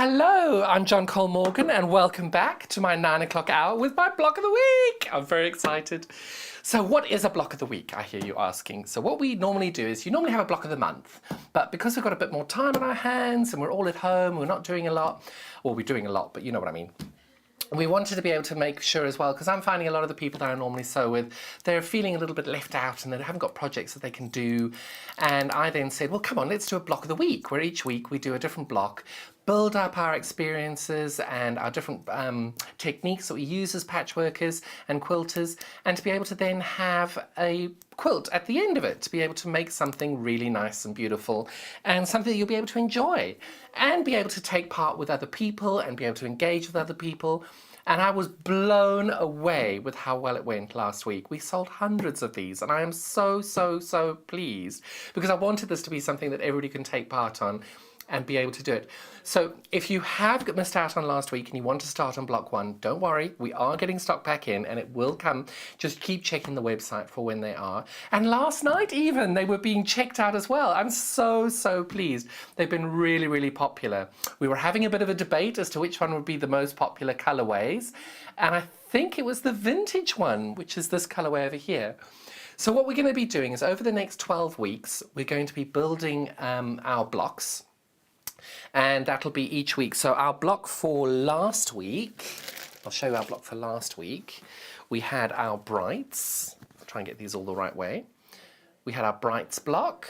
Hello, I'm John Cole Morgan and welcome back to my 9 o'clock hour with my block of the week. I'm very excited. So what is a block of the week, I hear you asking? So what we normally do is you normally have a block of the month, but because we've got a bit more time on our hands and we're all at home, we're not doing a lot, well, we're doing a lot, but you know what I mean. We wanted to be able to make sure as well, because I'm finding a lot of the people that I normally sew with, they're feeling a little bit left out and they haven't got projects that they can do. And I then said, well, come on, let's do a block of the week, where each week we do a different block, build up our experiences and our different techniques that we use as patchworkers and quilters, and to be able to then have a quilt at the end of it, to be able to make something really nice and beautiful and something that you'll be able to enjoy and be able to take part with other people and be able to engage with other people. And I was blown away with how well it went last week. We sold hundreds of these and I am so pleased, because I wanted this to be something that everybody can take part on and be able to do it. So if you have missed out on last week and you want to start on block 1, don't worry, we are getting stock back in and it will come. Just keep checking the website for when they are. And last night even, they were being checked out as well. I'm so pleased. They've been really popular. We were having a bit of a debate as to which one would be the most popular colorways, and I think it was the vintage one, which is this colorway over here. So what we're going to be doing is over the next 12 weeks, we're going to be building our blocks. And that'll be each week. So our block for last week, I'll show you our block for last week. We had our brights. I'll try and get these all the right way. We had our brights block.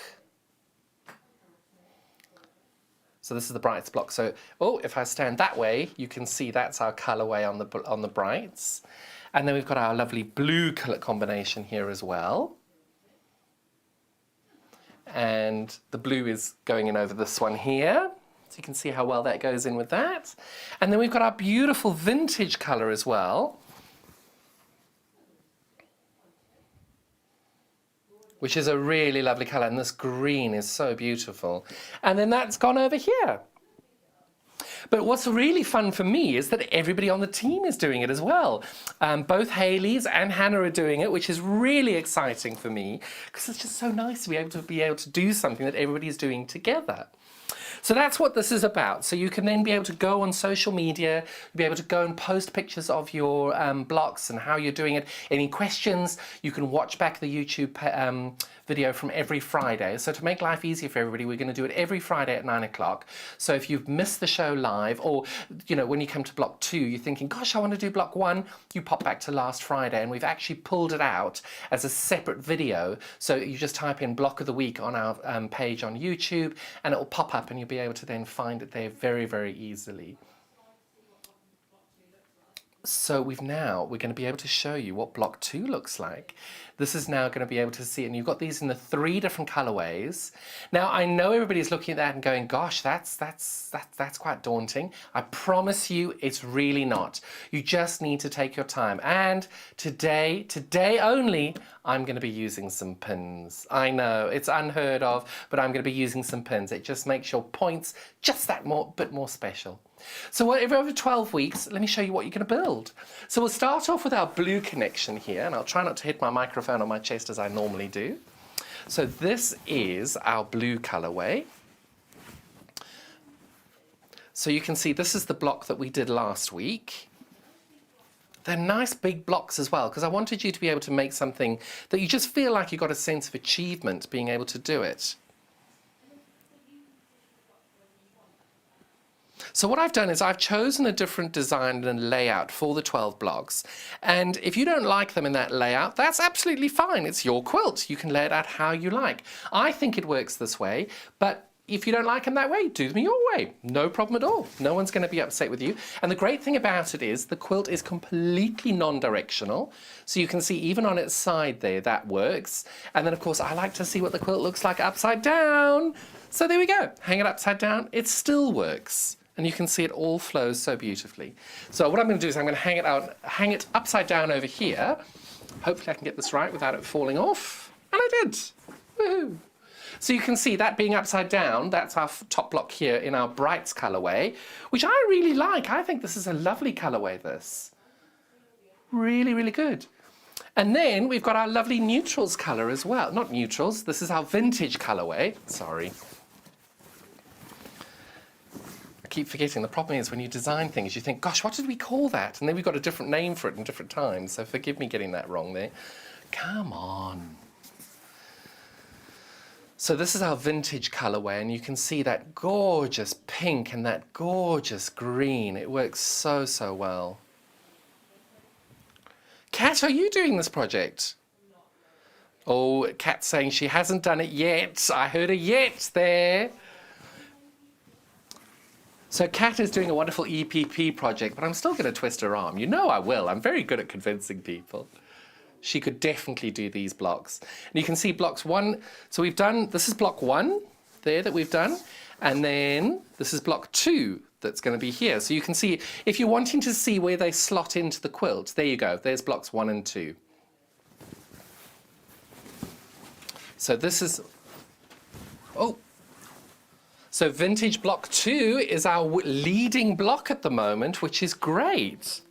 So this is the brights block. So, if I stand that way, you can see that's our colorway on the brights. And then we've got our lovely blue color combination here as well. And the blue is going in over this one here. So you can see how well that goes in with that. And then we've got our beautiful vintage colour as well, which is a really lovely colour, and this green is so beautiful. And then that's gone over here. But what's really fun for me is that everybody on the team is doing it as well. Both Hayley's and Hannah are doing it, which is really exciting for me, because it's just so nice to be able to do something that everybody's doing together. So that's what this is about. So you can then be able to go on social media, be able to go and post pictures of your blocks and how you're doing it. Any questions, you can watch back the YouTube video from every Friday. So to make life easier for everybody, we're going to do it every Friday at 9 o'clock. So if you've missed the show live, or you know, when you come to block 2, you're thinking, gosh, I want to do block 1, you pop back to last Friday, and we've actually pulled it out as a separate video. So you just type in block of the week on our page on YouTube, and it will pop up and you'll be able to then find it there very easily. So we're going to be able to show you what block 2 looks like. This is now going to be able to see it, and you've got these in the 3 different colorways. Now I know everybody's looking at that and going, gosh, that's quite daunting. I promise you it's really not. You just need to take your time. And today only, I'm going to be using some pins. I know it's unheard of, but I'm going to be using some pins. It just makes your points just that bit more special. So over 12 weeks, let me show you what you're going to build. So we'll start off with our blue connection here, and I'll try not to hit my microphone on my chest as I normally do. So this is our blue colorway. So you can see this is the block that we did last week. They're nice big blocks as well, because I wanted you to be able to make something that you just feel like you got a sense of achievement being able to do it. So what I've done is I've chosen a different design and layout for the 12 blocks. And if you don't like them in that layout, that's absolutely fine. It's your quilt. You can lay it out how you like. I think it works this way, but if you don't like them that way, do them your way. No problem at all. No one's going to be upset with you. And the great thing about it is the quilt is completely non-directional. So you can see even on its side there, that works. And then of course, I like to see what the quilt looks like upside down. So there we go. Hang it upside down. It still works. And you can see it all flows so beautifully. So what I'm going to do is I'm going to hang it upside down over here. Hopefully I can get this right without it falling off. And I did. Woohoo! So you can see that being upside down, that's our top block here in our brights colorway, which I really like. I think this is a lovely colorway, this. Really good. And then we've got our lovely neutrals color as well. Not neutrals, this is our vintage colorway. Sorry. keep forgetting. The problem is when you design things, you think, gosh, what did we call that? And then we've got a different name for it in different times. So forgive me getting that wrong there. Come on. So this is our vintage colorway, and you can see that gorgeous pink and that gorgeous green. It works so, so well. Kat, are you doing this project? Oh, Kat's saying she hasn't done it yet. I heard a yet there. So Kat is doing a wonderful EPP project, but I'm still going to twist her arm. You know I will. I'm very good at convincing people. She could definitely do these blocks. And you can see blocks 1. So we've done, this is block 1 there that we've done. And then this is block 2 that's going to be here. So you can see, if you're wanting to see where they slot into the quilt, there you go. There's blocks 1 and 2. So this is, so vintage block 2 is our leading block at the moment, which is great.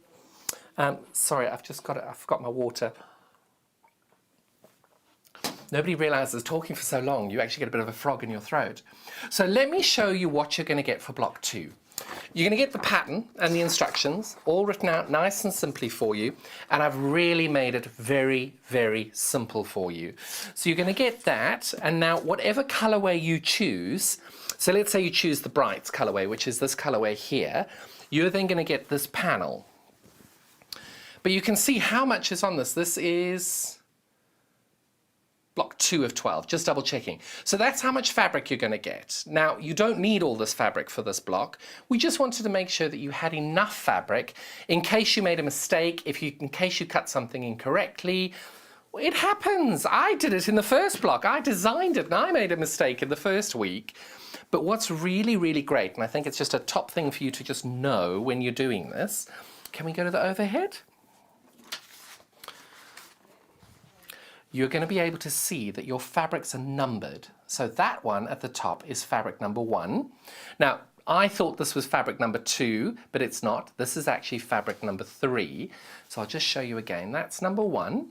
Sorry, I forgot my water. Nobody realizes talking for so long, you actually get a bit of a frog in your throat. So let me show you what you're going to get for block 2. You're going to get the pattern and the instructions all written out nice and simply for you, and I've really made it very, very simple for you. So you're going to get that, and now whatever colorway you choose, so let's say you choose the Brights colorway, which is this colorway here, you're then going to get this panel. But you can see how much is on this. This is block 2 of 12, just double checking. So that's how much fabric you're going to get. Now, you don't need all this fabric for this block. We just wanted to make sure that you had enough fabric in case you made a mistake, in case you cut something incorrectly. It happens. I did it in the first block. I designed it and I made a mistake in the first week. But what's really, really great, and I think it's just a top thing for you to just know when you're doing this, can we go to the overhead? You're going to be able to see that your fabrics are numbered. So that one at the top is fabric number 1. Now, I thought this was fabric number 2, but it's not. This is actually fabric number 3. So I'll just show you again. That's number 1.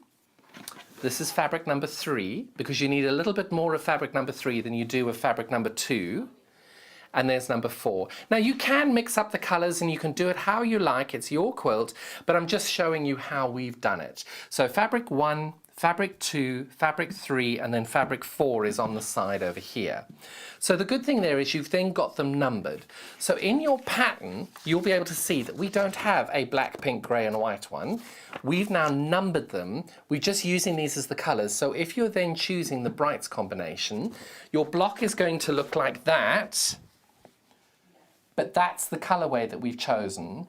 This is fabric number 3, because you need a little bit more of fabric number 3 than you do of fabric number 2. And there's number 4. Now you can mix up the colors and you can do it how you like. It's your quilt, but I'm just showing you how we've done it. So fabric 1, fabric 2, fabric 3, and then fabric 4 is on the side over here. So the good thing there is you've then got them numbered. So in your pattern, you'll be able to see that we don't have a black, pink, grey and white one. We've now numbered them. We're just using these as the colours. So if you're then choosing the Brights combination, your block is going to look like that, but that's the colourway that we've chosen.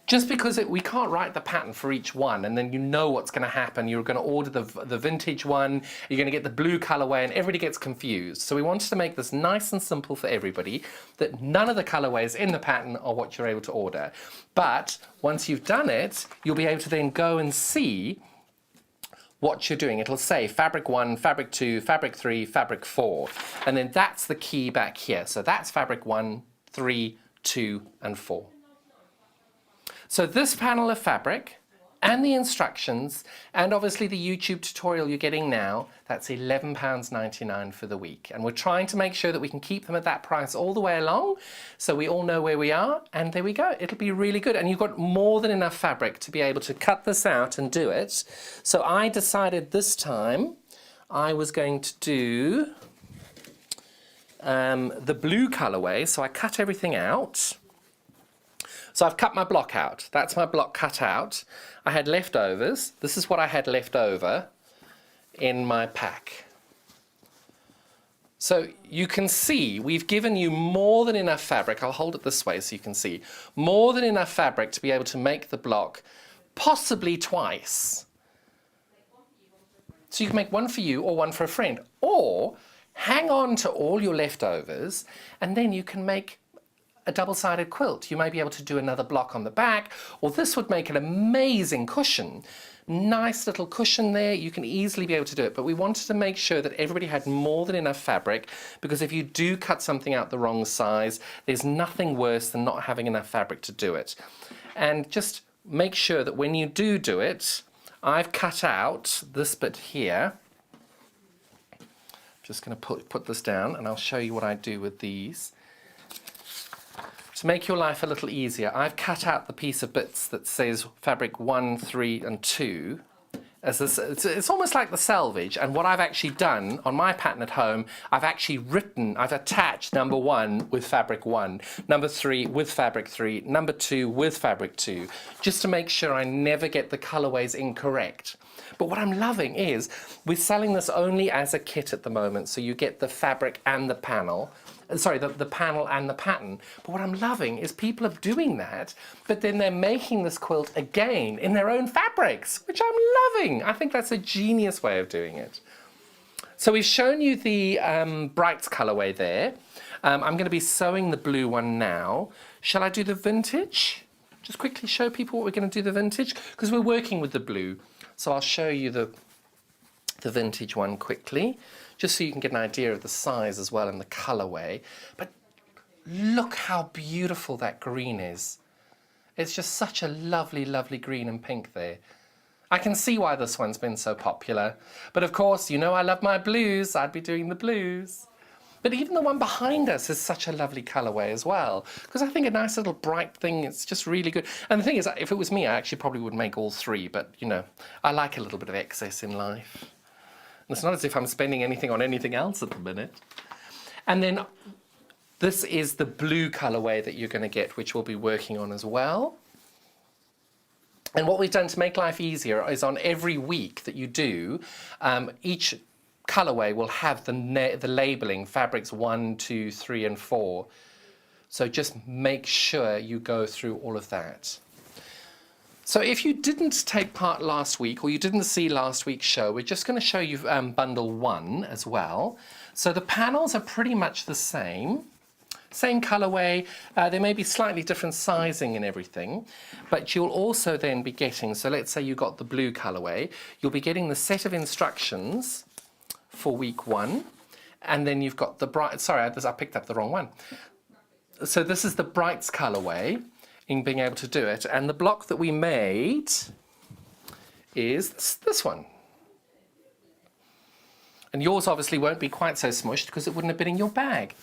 Just because we can't write the pattern for each one, and then you know what's going to happen. You're going to order the vintage one, you're going to get the blue colorway, and everybody gets confused. So we wanted to make this nice and simple for everybody, that none of the colorways in the pattern are what you're able to order. But once you've done it, you'll be able to then go and see what you're doing. It'll say fabric 1, fabric 2, fabric 3, fabric 4. And then that's the key back here. So that's fabric 1, 3, 2, and 4. So this panel of fabric and the instructions and obviously the YouTube tutorial you're getting now, that's £11.99 for the week. And we're trying to make sure that we can keep them at that price all the way along so we all know where we are, and there we go. It'll be really good. And you've got more than enough fabric to be able to cut this out and do it. So I decided this time I was going to do the blue colorway. So I cut everything out. So I've cut my block out. That's my block cut out. I had leftovers. This is what I had left over in my pack. So you can see we've given you more than enough fabric. I'll hold it this way so you can see. More than enough fabric to be able to make the block possibly twice. So you can make one for you or one for a friend. Or hang on to all your leftovers and then you can make a double-sided quilt. You may be able to do another block on the back, or this would make an amazing cushion. Nice little cushion there. You can easily be able to do it, but we wanted to make sure that everybody had more than enough fabric, because if you do cut something out the wrong size, there's nothing worse than not having enough fabric to do it. And just make sure that when you do it, I've cut out this bit here. I'm just going to put this down and I'll show you what I do with these. to make your life a little easier, I've cut out the piece of bits that says fabric 1, 3 and 2. As this, it's almost like the selvage, and what I've actually done on my pattern at home, I've attached number 1 with fabric 1, number 3 with fabric 3, number 2 with fabric 2, just to make sure I never get the colorways incorrect. But what I'm loving is we're selling this only as a kit at the moment, so you get the fabric and the panel. Sorry, the panel and the pattern. But what I'm loving is people are doing that, but then they're making this quilt again in their own fabrics, which I'm loving. I think that's a genius way of doing it. So we've shown you the Brights colorway there. I'm going to be sewing the blue one now. Shall I do the vintage? Just quickly show people what we're going to do the vintage, because we're working with the blue. So I'll show you the vintage one quickly, just so you can get an idea of the size as well and the colorway. But look how beautiful that green is. It's just such a lovely, lovely green and pink there. I can see why this one's been so popular. But of course, you know I love my blues. I'd be doing the blues. But even the one behind us is such a lovely colorway as well, because I think a nice little bright thing, it's just really good. And the thing is, if it was me, I actually probably would make all 3, but you know, I like a little bit of excess in life. And it's not as if I'm spending anything on anything else at the minute. And then this is the blue colorway that you're going to get, which we'll be working on as well. And what we've done to make life easier is on every week that you do, each colorway will have the labeling, fabrics 1, 2, 3 and 4. So just make sure you go through all of that. So if you didn't take part last week or you didn't see last week's show, we're just going to show you bundle 1 as well. So the panels are pretty much the same colorway. There may be slightly different sizing and everything, but you'll also then be getting, so let's say you got the blue colorway, you'll be getting the set of instructions for week 1, and then you've got the bright, sorry, I picked up the wrong one. So this is the Brights colorway in being able to do it, and the block that we made is this one. And yours obviously won't be quite so smushed because it wouldn't have been in your bag.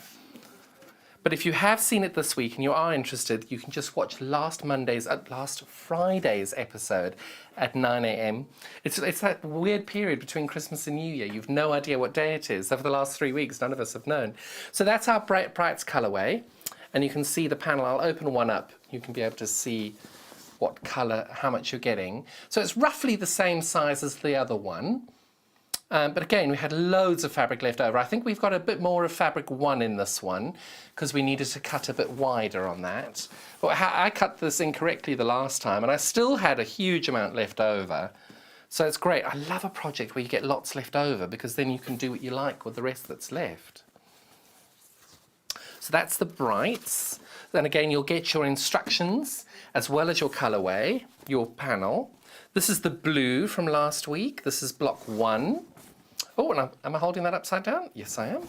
But if you have seen it this week and you are interested, you can just watch last Friday's episode at 9 a.m. It's that weird period between Christmas and New Year. You've no idea what day it is. Over the last 3 weeks, none of us have known. So that's our Brights colorway. And you can see the panel. I'll open one up. You can be able to see what color, how much you're getting. So it's roughly the same size as the other one. But again, we had loads of fabric left over. I think we've got a bit more of fabric 1 in this one because we needed to cut a bit wider on that. But I cut this incorrectly the last time and I still had a huge amount left over. So it's great. I love a project where you get lots left over because then you can do what you like with the rest that's left. So that's the Brights. Then again, you'll get your instructions as well as your colorway, your panel. This is the blue from last week. This is block 1. Oh, and am I holding that upside down? Yes, I am.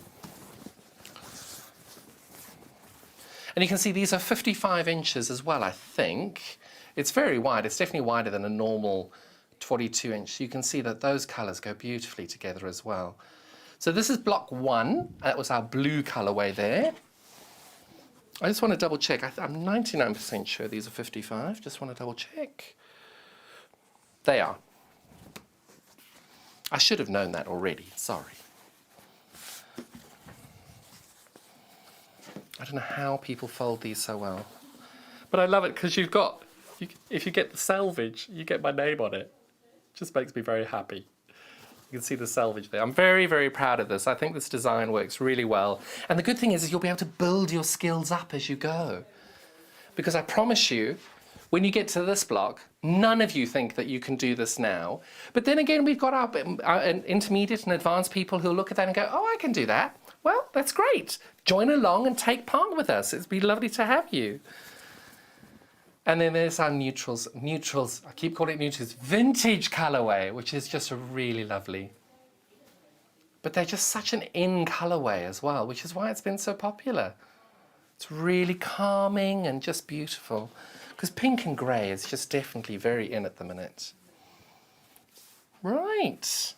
And you can see these are 55 inches as well, I think. It's very wide. It's definitely wider than a normal 42 inch. You can see that those colors go beautifully together as well. So this is block 1. That was our blue colorway there. I just want to double check. I'm 99% sure these are 55. Just want to double check. They are. I should have known that already, sorry. I don't know how people fold these so well. But I love it because you've got, if you get the selvage, you get my name on it. Just makes me very happy. You can see the selvage there. I'm very, very proud of this. I think this design works really well. And the good thing is you'll be able to build your skills up as you go. Because I promise you, when you get to this block, none of you think that you can do this now. But then again, we've got our intermediate and advanced people who'll look at that and go, oh, I can do that. Well, that's great. Join along and take part with us. It'd be lovely to have you. And then there's our neutrals, I keep calling it neutrals, vintage colorway, which is just really lovely. But they're just such an in colorway as well, which is why it's been so popular. It's really calming and just beautiful. Because pink and grey is just definitely very in at the minute. Right.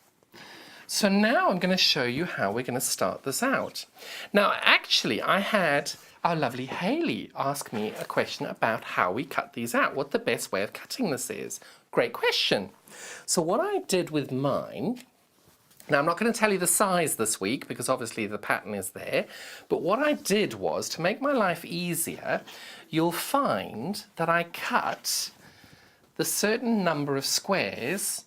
So now I'm going to show you how we're going to start this out. Now, actually, I had our lovely Hayley asked me a question about how we cut these out, what the best way of cutting this is. Great question. So what I did with mine, now I'm not going to tell you the size this week because obviously the pattern is there, but what I did was, to make my life easier, you'll find that I cut the certain number of squares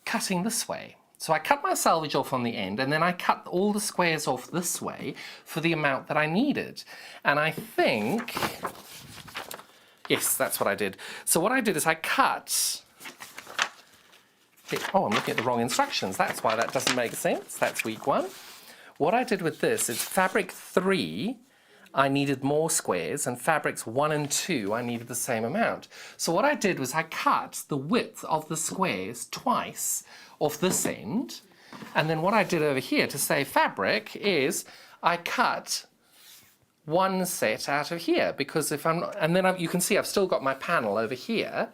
cutting this way. So I cut my selvage off on the end, and then I cut all the squares off this way for the amount that I needed. And I think, yes, that's what I did. So what I did is I cut, oh, I'm looking at the wrong instructions. That's why that doesn't make sense. That's week 1. What I did with this is fabric 3, I needed more squares, and fabrics 1 and 2, I needed the same amount. So what I did was I cut the width of the squares twice off this end, and then what I did over here to save fabric is I cut one set out of here, because if I'm not, and then you can see I've still got my panel over here,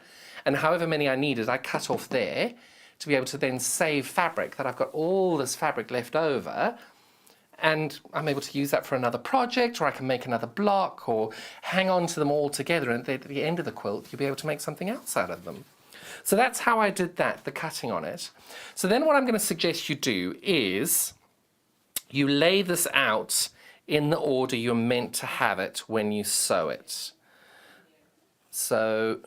and however many I needed I cut off there to be able to then save fabric, that I've got all this fabric left over, and I'm able to use that for another project, or I can make another block or hang on to them all together, and at the end of the quilt you'll be able to make something else out of them. So that's how I did that, the cutting on it. So then what I'm going to suggest you do is you lay this out in the order you're meant to have it when you sew it. So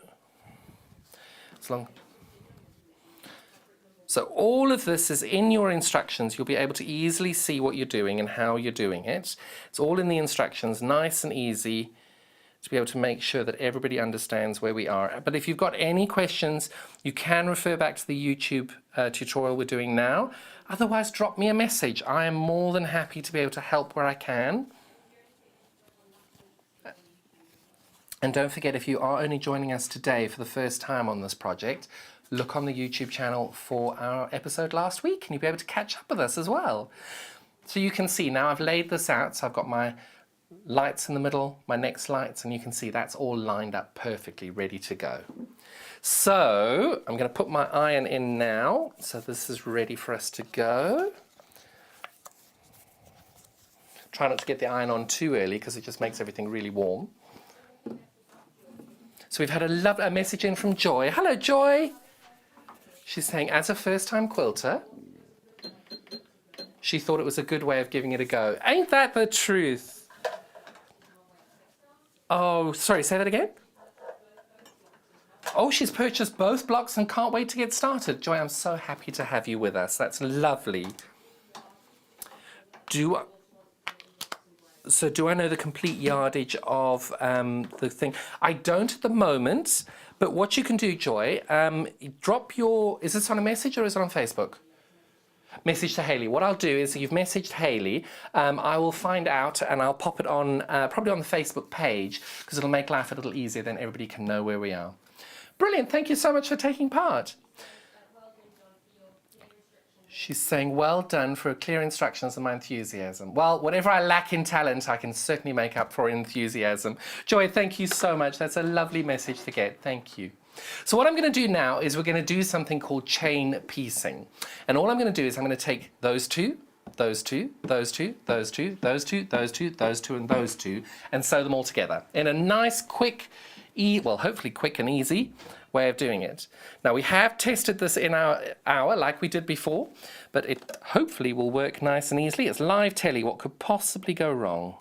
all of this is in your instructions. You'll be able to easily see what you're doing and how you're doing it. It's all in the instructions, nice and easy to be able to make sure that everybody understands where we are. But if you've got any questions, you can refer back to the YouTube tutorial we're doing now. Otherwise, drop me a message. I am more than happy to be able to help where I can. And don't forget, if you are only joining us today for the first time on this project, look on the YouTube channel for our episode last week and you'll be able to catch up with us as well. So you can see now I've laid this out, so I've got my lights in the middle, my next lights, and you can see that's all lined up perfectly, ready to go. So I'm going to put my iron in now, so this is ready for us to go. Try not to get the iron on too early because it just makes everything really warm. So we've had a message in from Joy. Hello, Joy. She's saying, as a first-time quilter, she thought it was a good way of giving it a go. Ain't that the truth? Oh, sorry, say that again? Oh, she's purchased both blocks and can't wait to get started. Joy, I'm so happy to have you with us. That's lovely. So do I know the complete yardage of the thing? I don't at the moment, but what you can do, Joy, drop your, is this on a message or is it on Facebook? Message to Hayley. What I'll do is, you've messaged Hayley, I will find out and I'll pop it on, probably on the Facebook page, because it'll make life a little easier, then everybody can know where we are. Brilliant, thank you so much for taking part. She's saying, well done for clear instructions and my enthusiasm. Well, whatever I lack in talent, I can certainly make up for enthusiasm. Joy, thank you so much. That's a lovely message to get. Thank you. So what I'm going to do now is we're going to do something called chain piecing. And all I'm going to do is I'm going to take those two, those two, those two, those two, those two, those two, those two, and those two, and sew them all together in a nice, quick, well, hopefully quick and easy way of doing it. Now, we have tested this in our hour like we did before, but it hopefully will work nice and easily. It's live telly. What could possibly go wrong?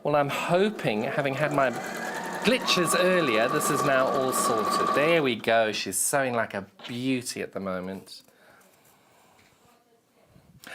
Well, I'm hoping, having had my glitches earlier, this is now all sorted. There we go. She's sewing like a beauty at the moment.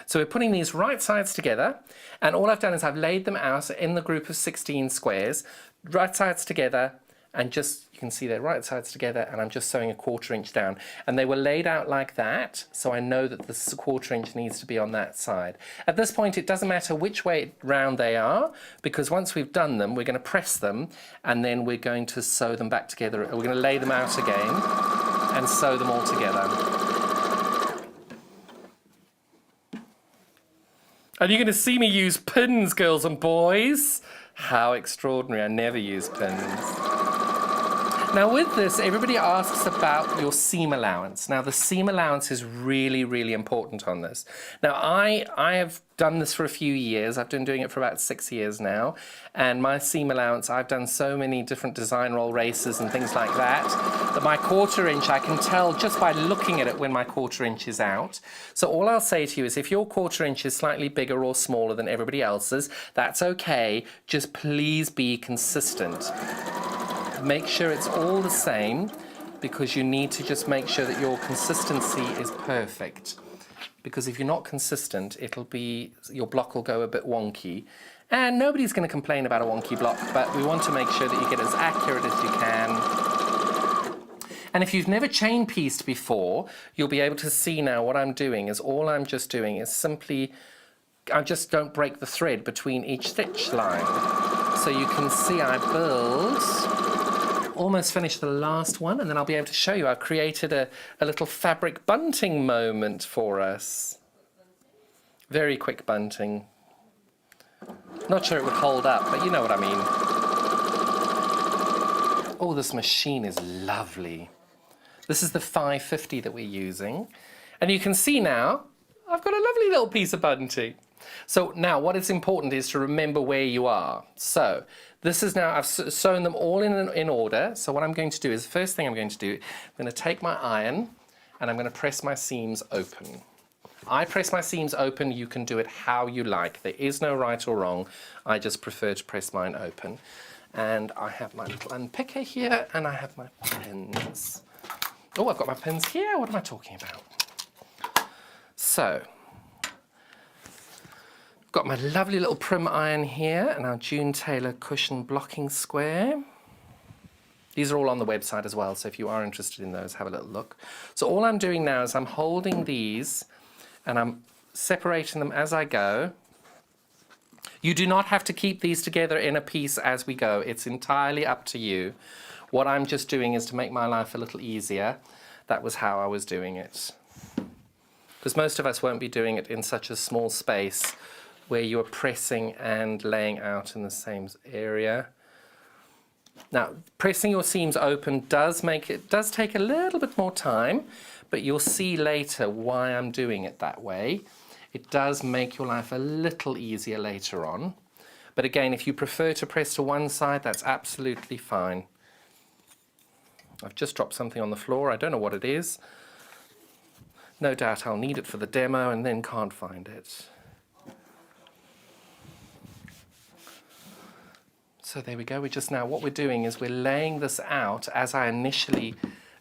So we're putting these right sides together, and all I've done is I've laid them out in the group of 16 squares, right sides together, and just, you can see they're right sides together, and I'm just sewing a 1/4 inch down. And they were laid out like that, so I know that this 1/4 inch needs to be on that side. At this point, it doesn't matter which way round they are, because once we've done them, we're going to press them, and then we're going to sew them back together. We're going to lay them out again and sew them all together. And you're going to see me use pins, girls and boys. How extraordinary. I never use pins. Now with this, everybody asks about your seam allowance. Now the seam allowance is really, really important on this. Now I have done this for a few years. I've been doing it for about 6 years now. And my seam allowance, I've done so many different design roll races and things like that, that my 1/4 inch, I can tell just by looking at it when my 1/4 inch is out. So all I'll say to you is if your 1/4 inch is slightly bigger or smaller than everybody else's, that's okay. Just please be consistent. Make sure it's all the same, because you need to just make sure that your consistency is perfect. Because if you're not consistent, your block will go a bit wonky. And nobody's going to complain about a wonky block, but we want to make sure that you get as accurate as you can. And if you've never chain pieced before, you'll be able to see now what I'm doing is all I'm just doing is simply, I just don't break the thread between each stitch line. So you can see I build, almost finished the last one, and then I'll be able to show you I've created a little fabric bunting moment for us. Very quick bunting. Not sure it would hold up, but you know what I mean. Oh, this machine is lovely. This is the 550 that we're using. And you can see now, I've got a lovely little piece of bunting. So now what is important is to remember where you are. So this is now, I've sewn them all in order. So what I'm going to do is, the first thing I'm going to do, I'm going to take my iron and I'm going to press my seams open. I press my seams open, you can do it how you like. There is no right or wrong. I just prefer to press mine open. And I have my little unpicker here and I have my pins. Oh, I've got my pins here. What am I talking about? So, got my lovely little prim iron here and our June Taylor cushion blocking square. These are all on the website as well, so if you are interested in those, have a little look. So all I'm doing now is I'm holding these and I'm separating them as I go. You do not have to keep these together in a piece as we go. It's entirely up to you. What I'm just doing is to make my life a little easier. That was how I was doing it. Because most of us won't be doing it in such a small space where you're pressing and laying out in the same area. Now, pressing your seams open does take a little bit more time, but you'll see later why I'm doing it that way. It does make your life a little easier later on. But again, if you prefer to press to one side, that's absolutely fine. I've just dropped something on the floor. I don't know what it is. No doubt I'll need it for the demo and then can't find it. So there we go. What we're doing is we're laying this out as I initially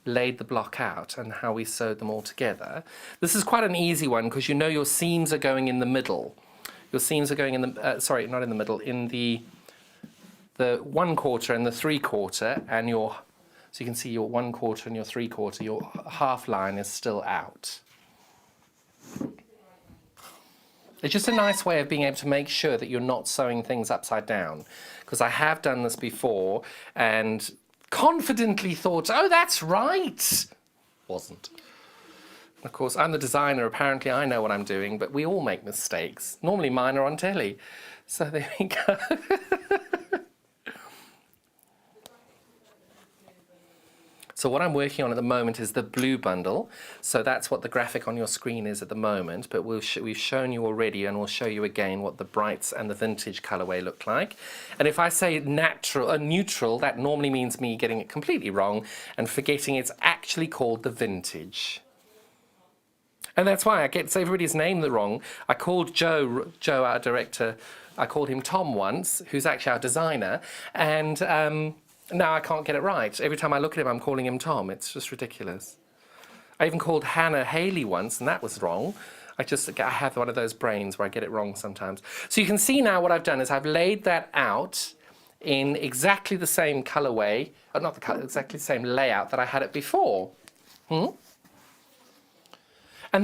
laid the block out and how we sewed them all together. This is quite an easy one because you know your seams are going in the middle. Your seams are going in the, sorry, not in the middle, in the 1/4 and the 3/4, and so you can see your 1/4 and your 3/4, your half line is still out. It's just a nice way of being able to make sure that you're not sewing things upside down. Because I have done this before and confidently thought, oh, that's right. Wasn't. Of course, I'm the designer. Apparently, I know what I'm doing, but we all make mistakes. Normally, mine are on telly. So there we go. So what I'm working on at the moment is the blue bundle. So that's what the graphic on your screen is at the moment, but we've shown you already and we'll show you again what the brights and the vintage colorway look like. And if I say neutral, that normally means me getting it completely wrong and forgetting it's actually called the vintage. And that's why I get everybody's name wrong. I called Joe, our director, I called him Tom once, who's actually our designer, and now I can't get it right. Every time I look at him, I'm calling him Tom. It's just ridiculous. I even called Hannah Haley once, and that was wrong. I have one of those brains where I get it wrong sometimes. So you can see now what I've done is I've laid that out in exactly the same colorway, not the color, exactly the same layout that I had it before. And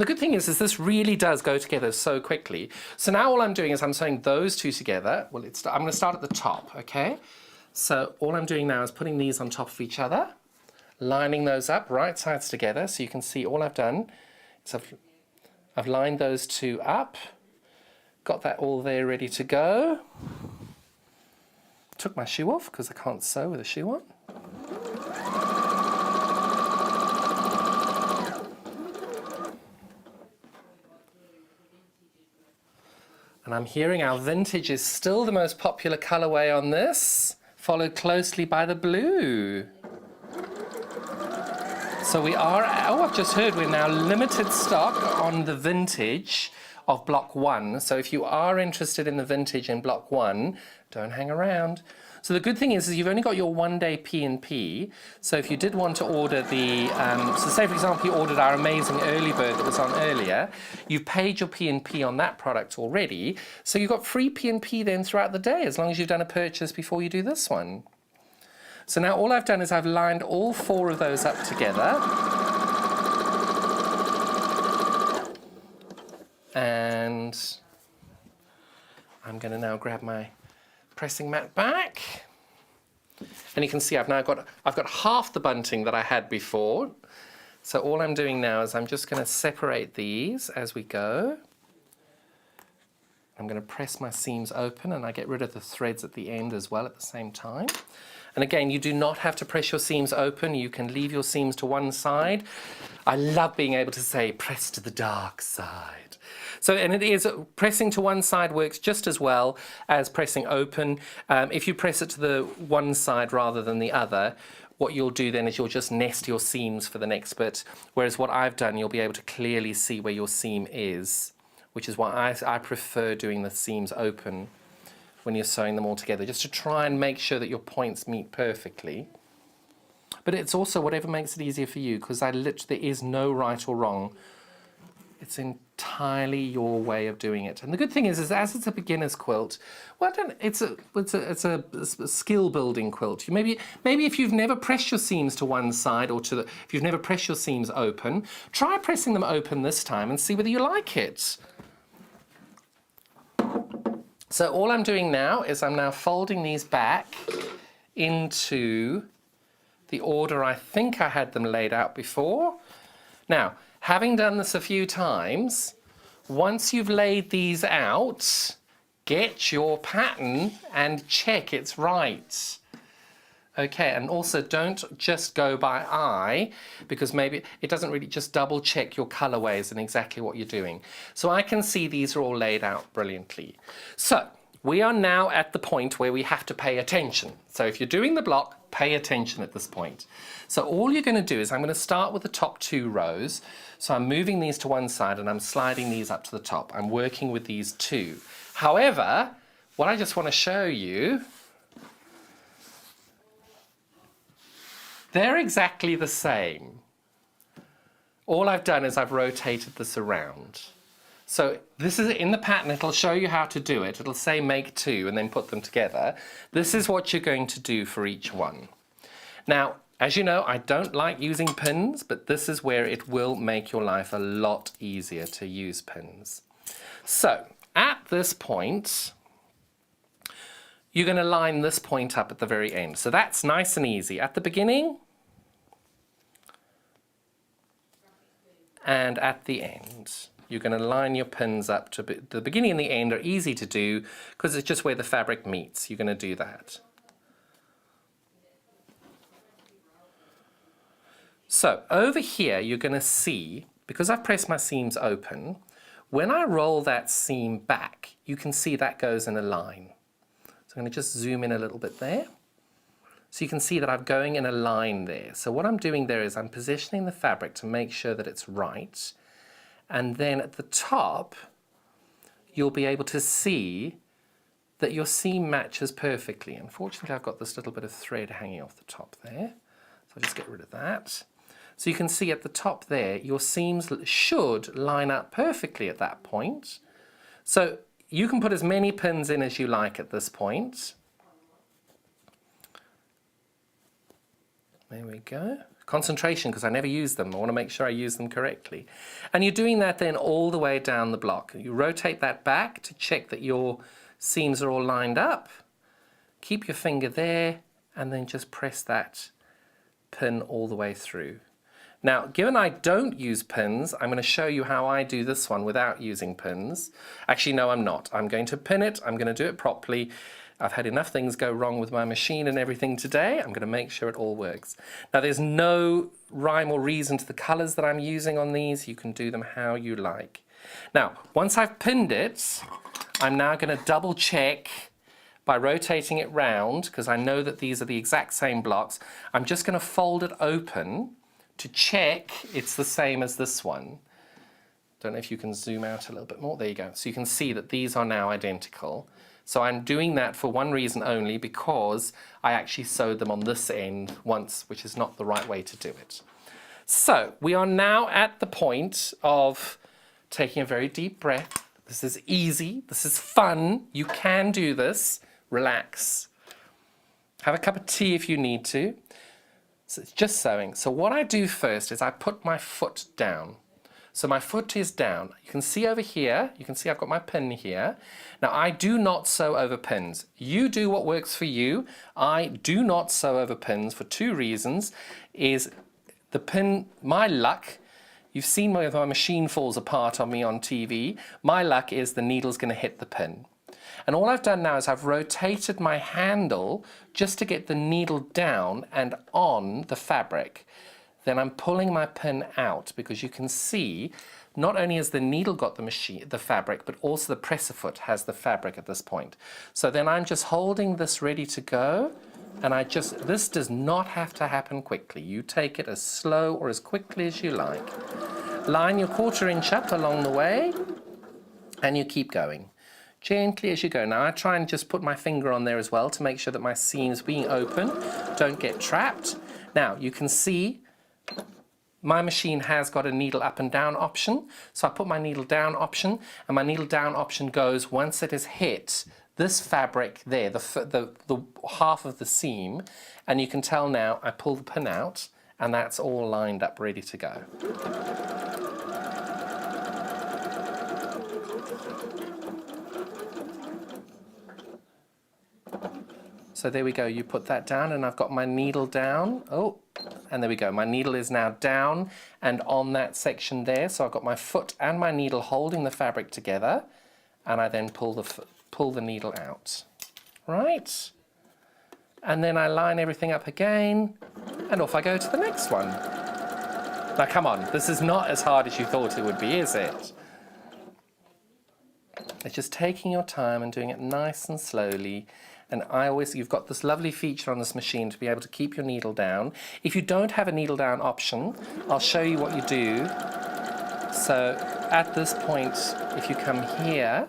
the good thing is this really does go together so quickly. So now all I'm doing is I'm sewing those two together. Well, I'm going to start at the top, okay? So all I'm doing now is putting these on top of each other, lining those up, right sides together, so you can see all I've done is I've lined those two up, got that all there ready to go. Took my shoe off because I can't sew with a shoe on. And I'm hearing our vintage is still the most popular colorway on this, followed closely by the blue. So we are, oh, I've just heard we're now limited stock on the vintage of block 1. So if you are interested in the vintage in block 1, don't hang around. So the good thing is you've only got your 1-day P&P. So if you did want to order the, so say for example you ordered our amazing early bird that was on earlier, you've paid your P&P on that product already. So you've got free P&P then throughout the day as long as you've done a purchase before you do this one. So now all I've done is I've lined all 4 of those up together. And I'm going to now grab my pressing mat back. And you can see I've got half the bunting that I had before. So all I'm doing now is I'm just going to separate these as we go. I'm going to press my seams open and I get rid of the threads at the end as well at the same time. And again, you do not have to press your seams open. You can leave your seams to one side. I love being able to say, press to the dark side. So, and it is, pressing to one side works just as well as pressing open. If you press it to the one side rather than the other, what you'll do then is you'll just nest your seams for the next bit. Whereas what I've done, you'll be able to clearly see where your seam is, which is why I prefer doing the seams open when you're sewing them all together, just to try and make sure that your points meet perfectly. But it's also whatever makes it easier for you, because there is no right or wrong. It's entirely your way of doing it. And the good thing is as it's a beginner's quilt, well, it's a skill building quilt. Maybe if you've never pressed your seams to one side or if you've never pressed your seams open, try pressing them open this time and see whether you like it. So all I'm doing now is I'm now folding these back into the order I think I had them laid out before. Now, having done this a few times, once you've laid these out, get your pattern and check it's right. Okay, and also don't just go by eye, because maybe it doesn't really, just double check your colorways and exactly what you're doing. So I can see these are all laid out brilliantly. So we are now at the point where we have to pay attention. So if you're doing the block, pay attention at this point. So all you're going to do is I'm going to start with the top 2 rows. So I'm moving these to one side and I'm sliding these up to the top. I'm working with these 2. However, what I just want to show you, they're exactly the same. All I've done is I've rotated this around. So this is in the pattern, it'll show you how to do it. It'll say make 2 and then put them together. This is what you're going to do for each one. Now, as you know, I don't like using pins, but this is where it will make your life a lot easier to use pins. So at this point, you're going to line this point up at the very end. So that's nice and easy. At the beginning and at the end. You're going to line your pins up to the beginning and the end are easy to do because it's just where the fabric meets. You're going to do that. So over here you're going to see, because I've pressed my seams open, when I roll that seam back, you can see that goes in a line. So I'm going to just zoom in a little bit there. So you can see that I'm going in a line there. So what I'm doing there is I'm positioning the fabric to make sure that it's right. And then at the top, you'll be able to see that your seam matches perfectly. Unfortunately, I've got this little bit of thread hanging off the top there. So I'll just get rid of that. So you can see at the top there, your seams should line up perfectly at that point. So you can put as many pins in as you like at this point. There we go. Concentration, because I never use them. I want to make sure I use them correctly. And you're doing that then all the way down the block. You rotate that back to check that your seams are all lined up. Keep your finger there and then just press that pin all the way through. Now, given I don't use pins, I'm going to show you how I do this one without using pins. Actually, no, I'm not. I'm going to pin it. I'm going to do it properly. I've had enough things go wrong with my machine and everything today. I'm going to make sure it all works. Now, there's no rhyme or reason to the colors that I'm using on these. You can do them how you like. Now, once I've pinned it, I'm now going to double check by rotating it round, because I know that these are the exact same blocks. I'm just going to fold it open to check it's the same as this one. Don't know if you can zoom out a little bit more. There you go. So you can see that these are now identical. So I'm doing that for one reason only, because I actually sewed them on this end once, which is not the right way to do it. So we are now at the point of taking a very deep breath. This is easy. This is fun. You can do this. Relax. Have a cup of tea if you need to. So it's just sewing. So what I do first is I put my foot down. So my foot is down. You can see over here, you can see I've got my pin here. Now I do not sew over pins. You do what works for you. I do not sew over pins for two reasons. Is the pin, my luck, you've seen where my machine falls apart on me on TV. My luck is the needle's going to hit the pin. And all I've done now is I've rotated my handle just to get the needle down and on the fabric. Then I'm pulling my pin out, because you can see not only has the needle got the fabric, but also the presser foot has the fabric at this point. So then I'm just holding this ready to go, and this does not have to happen quickly. You take it as slow or as quickly as you like. Line your 1/4 inch up along the way, and you keep going. Gently as you go. Now I try and just put my finger on there as well to make sure that my seams being open don't get trapped. Now you can see my machine has got a needle up and down option. So I put my needle down option, and my needle down option goes once it has hit this fabric there, the half of the seam, and you can tell now I pull the pin out, and that's all lined up ready to go. So there we go, you put that down, and I've got my needle down. Oh, and there we go, my needle is now down and on that section there. So I've got my foot and my needle holding the fabric together, and I then pull the needle out. Right? And then I line everything up again, and off I go to the next one. Now come on, this is not as hard as you thought it would be, is it? It's just taking your time and doing it nice and slowly. And you've got this lovely feature on this machine to be able to keep your needle down. If you don't have a needle down option, I'll show you what you do. So at this point, if you come here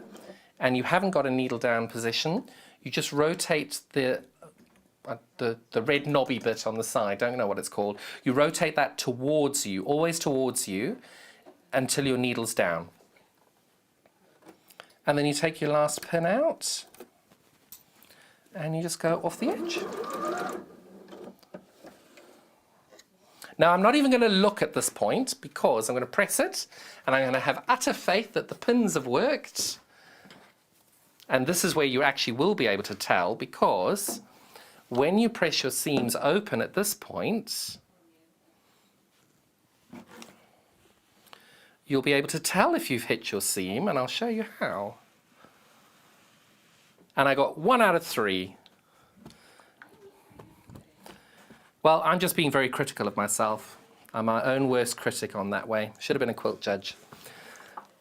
and you haven't got a needle down position, you just rotate the red knobby bit on the side, don't know what it's called. You rotate that towards you, always towards you, until your needle's down. And then you take your last pin out, and you just go off the edge. Now I'm not even going to look at this point, because I'm going to press it, and I'm going to have utter faith that the pins have worked. And this is where you actually will be able to tell, because when you press your seams open at this point, you'll be able to tell if you've hit your seam, and I'll show you how. And I got 1 out of 3. Well, I'm just being very critical of myself. I'm my own worst critic on that way. Should have been a quilt judge.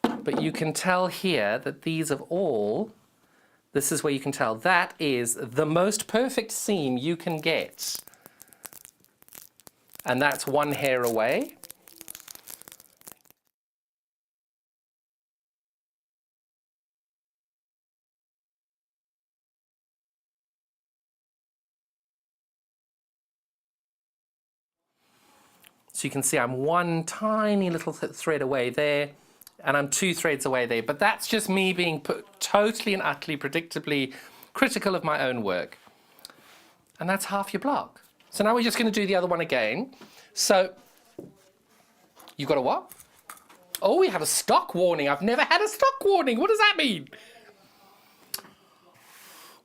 But you can tell here that these have all, this is where you can tell, that is the most perfect seam you can get. And that's 1 hair away. So you can see I'm 1 tiny little thread away there, and I'm 2 threads away there. But that's just me being totally and utterly, predictably critical of my own work. And that's half your block. So now we're just going to do the other one again. So you got a what? Oh, we have a stock warning. I've never had a stock warning. What does that mean?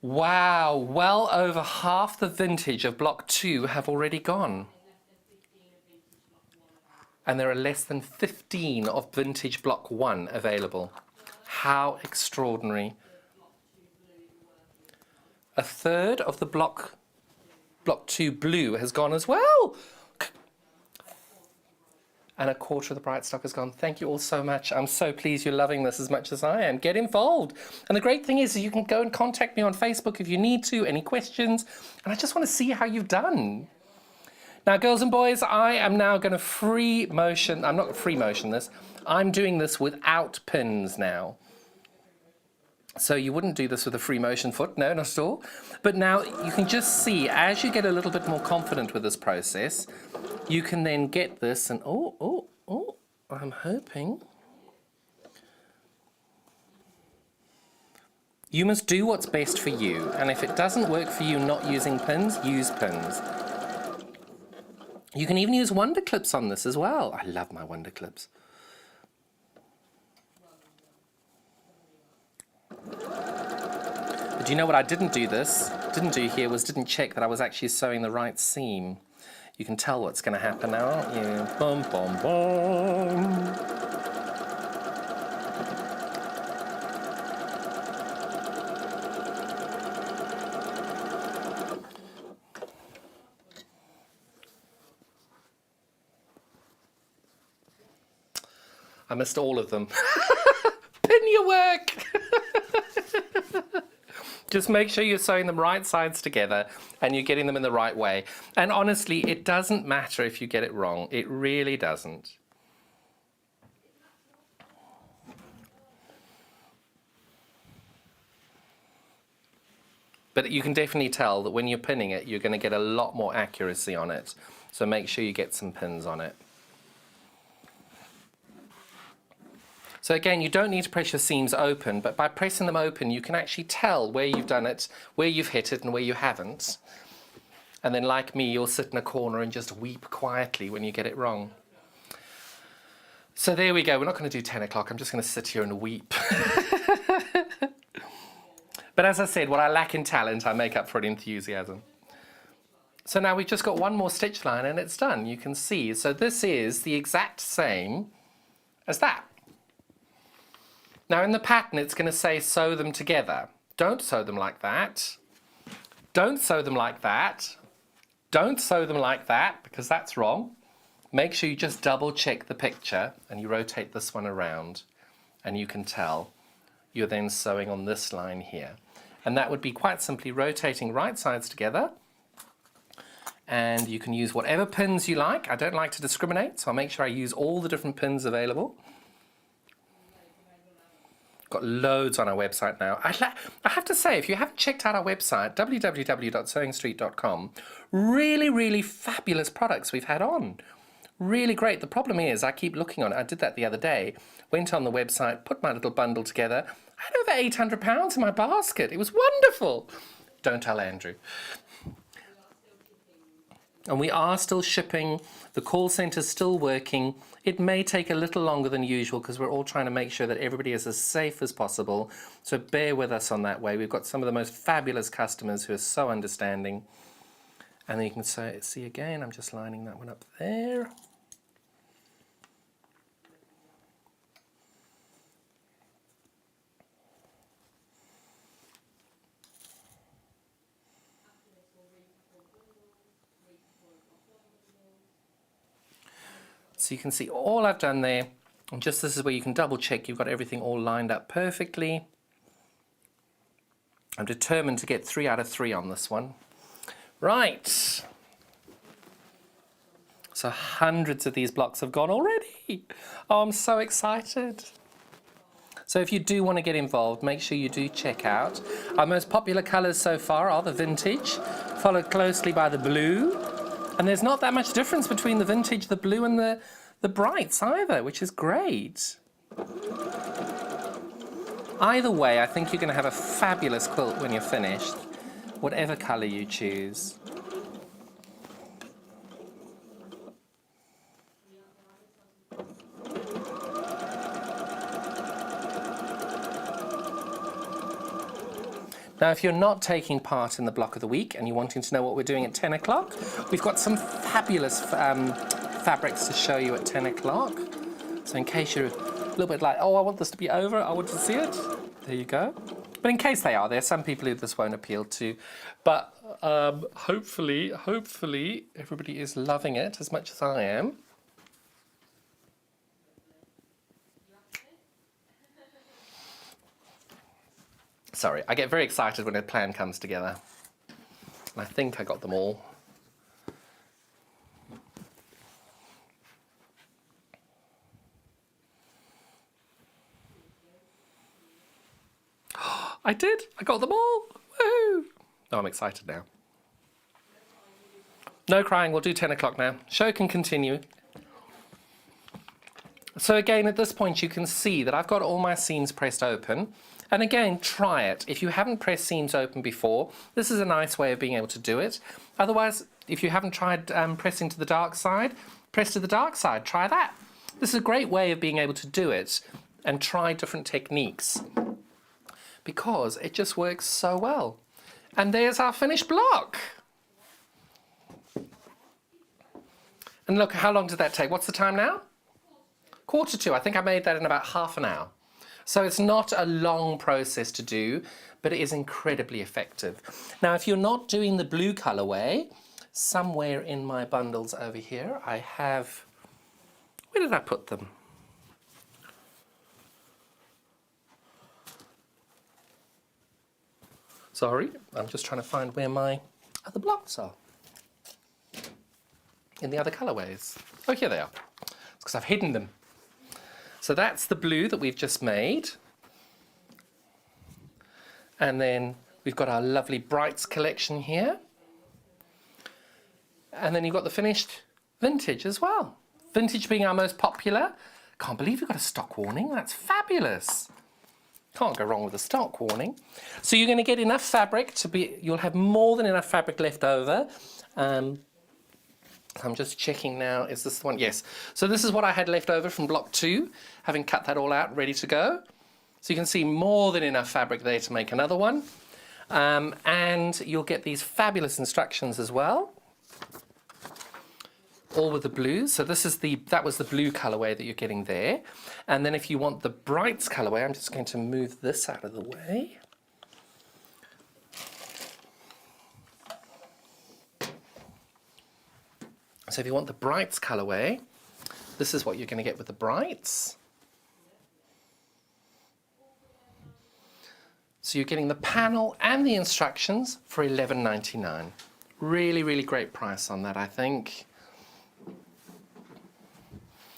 Wow, well over half the vintage of block 2 have already gone. And there are less than 15 of vintage block 1 available. How extraordinary. A third of the block 2 blue has gone as well. and a quarter of the bright stock is gone. Thank you all so much. I'm so pleased you're loving this as much as I am. Get involved. And the great thing is you can go and contact me on Facebook if you need to, any questions. And I just want to see how you've done. Now, girls and boys, I am now going to free motion. I'm not going to free motion this. I'm doing this without pins now. So you wouldn't do this with a free motion foot, no, not at all. But now you can just see, as you get a little bit more confident with this process, you can then get this and, I'm hoping. You must do what's best for you. And if it doesn't work for you not using pins, use pins. You can even use wonder clips on this as well. I love my wonder clips. But you know what I didn't do here was didn't check that I was actually sewing the right seam. You can tell what's going to happen now, aren't you? Boom, boom, boom. I missed all of them. Pin your work! Just make sure you're sewing them right sides together and you're getting them in the right way. And honestly, it doesn't matter if you get it wrong. It really doesn't. But you can definitely tell that when you're pinning it, you're going to get a lot more accuracy on it. So make sure you get some pins on it. So again, you don't need to press your seams open, but by pressing them open, you can actually tell where you've done it, where you've hit it, and where you haven't. And then, like me, you'll sit in a corner and just weep quietly when you get it wrong. So there we go. We're not going to do 10 o'clock. I'm just going to sit here and weep. But as I said, what I lack in talent, I make up for it in enthusiasm. So now we've just got one more stitch line and it's done. You can see. So this is the exact same as that. Now in the pattern it's going to say sew them together. Don't sew them like that. Don't sew them like that. Don't sew them like that because that's wrong. Make sure you just double check the picture and you rotate this one around and you can tell you're then sewing on this line here. And that would be quite simply rotating right sides together. And you can use whatever pins you like. I don't like to discriminate, so I'll make sure I use all the different pins available. Got loads on our website now. I have to say, if you haven't checked out our website, www.sewingstreet.com, really, really fabulous products we've had on. Really great. The problem is, I keep looking on it. I did that the other day. Went on the website, put my little bundle together. I had over £800 in my basket. It was wonderful. Don't tell Andrew. And we are still shipping. The call centre's still working. It may take a little longer than usual because we're all trying to make sure that everybody is as safe as possible. So bear with us on that way. We've got some of the most fabulous customers who are so understanding. And then you can see again, I'm just lining that one up there. So you can see all I've done there, and just this is where you can double check you've got everything all lined up perfectly. I'm determined to get 3 out of 3 on this one. Right. So hundreds of these blocks have gone already. Oh, I'm so excited. So if you do want to get involved, make sure you do check out. Our most popular colours so far are the vintage, followed closely by the blue. And there's not that much difference between the vintage, the blue, and the brights either, which is great. Either way, I think you're going to have a fabulous quilt when you're finished, whatever colour you choose. Now, if you're not taking part in the block of the week and you're wanting to know what we're doing at 10 o'clock, we've got some fabulous fabrics to show you at 10 o'clock. So in case you're a little bit like, oh, I want this to be over, I want to see it, there you go. But in case they are, there are some people who this won't appeal to. But hopefully, everybody is loving it as much as I am. Sorry, I get very excited when a plan comes together. And I think I got them all. I did! I got them all! Woohoo! Oh, I'm excited now. No crying, we'll do 10 o'clock now. Show can continue. So again, at this point, you can see that I've got all my seams pressed open. And again, try it. If you haven't pressed seams open before, this is a nice way of being able to do it. Otherwise, if you haven't tried pressing to the dark side, press to the dark side. Try that. This is a great way of being able to do it and try different techniques because it just works so well. And there's our finished block. And look, how long did that take? What's the time now? 1:45. I think I made that in about half an hour. So it's not a long process to do, but it is incredibly effective. Now, if you're not doing the blue colorway, somewhere in my bundles over here, I have, where did I put them? Sorry, I'm just trying to find where my other blocks are. In the other colorways. Oh, here they are. It's because I've hidden them. So that's the blue that we've just made. And then we've got our lovely Brights collection here. And then you've got the finished vintage as well. Vintage being our most popular. Can't believe we've got a stock warning. That's fabulous. Can't go wrong with a stock warning. So you're going to get enough fabric to be, you'll have more than enough fabric left over. I'm just checking now, is this the one? Yes. So this is what I had left over from block 2, having cut that all out, ready to go. So you can see more than enough fabric there to make another one. And you'll get these fabulous instructions as well. All with the blue. So this is that was the blue colorway that you're getting there. And then if you want the Brights colorway, I'm just going to move this out of the way. So if you want the Brights colorway, this is what you're going to get with the Brights. So you're getting the panel and the instructions for $11.99. Really, really great price on that, I think.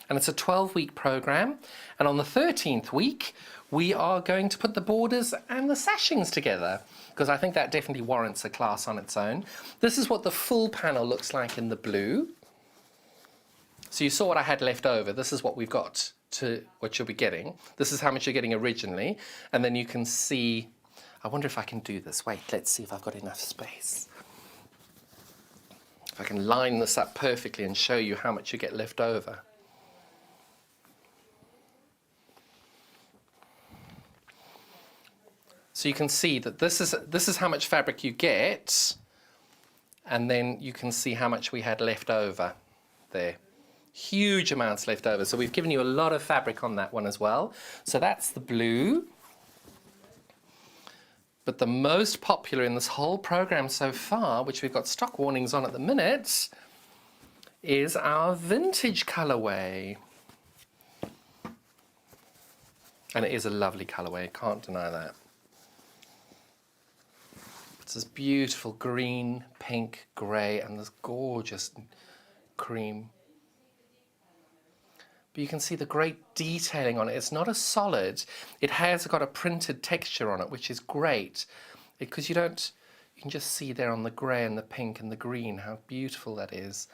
And it's a 12-week program. And on the 13th week, we are going to put the borders and the sashings together, because I think that definitely warrants a class on its own. This is what the full panel looks like in the blue. So you saw what I had left over. This is what we've got to what you'll be getting. This is how much you're getting originally. And then you can see, I wonder if I can do this. Wait, let's see if I've got enough space. If I can line this up perfectly and show you how much you get left over. So you can see that this is how much fabric you get, and then you can see how much we had left over there. Huge amounts left over. So we've given you a lot of fabric on that one as well. So that's the blue. But the most popular in this whole program so far, which we've got stock warnings on at the minute, is our vintage colorway. And it is a lovely colorway, can't deny that. It's this beautiful green, pink, grey, and this gorgeous cream. But you can see the great detailing on it. It's not a solid. It has got a printed texture on it, which is great, because you can just see there on the grey and the pink and the green how beautiful that is.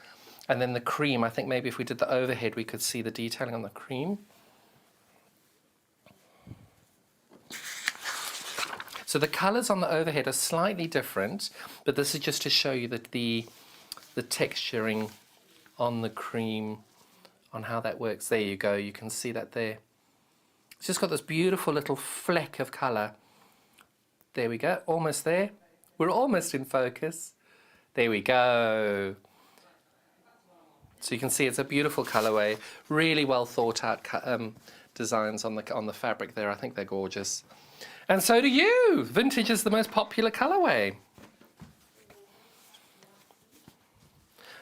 And then the cream, I think maybe if we did the overhead, we could see the detailing on the cream. So the colours on the overhead are slightly different, but this is just to show you that the texturing on the cream, on how that works. There you go, you can see that there. It's just got this beautiful little fleck of colour. There we go, almost there. We're almost in focus. There we go. So you can see it's a beautiful colourway, really well thought out designs on the fabric there. I think they're gorgeous. And so do you! Vintage is the most popular colourway.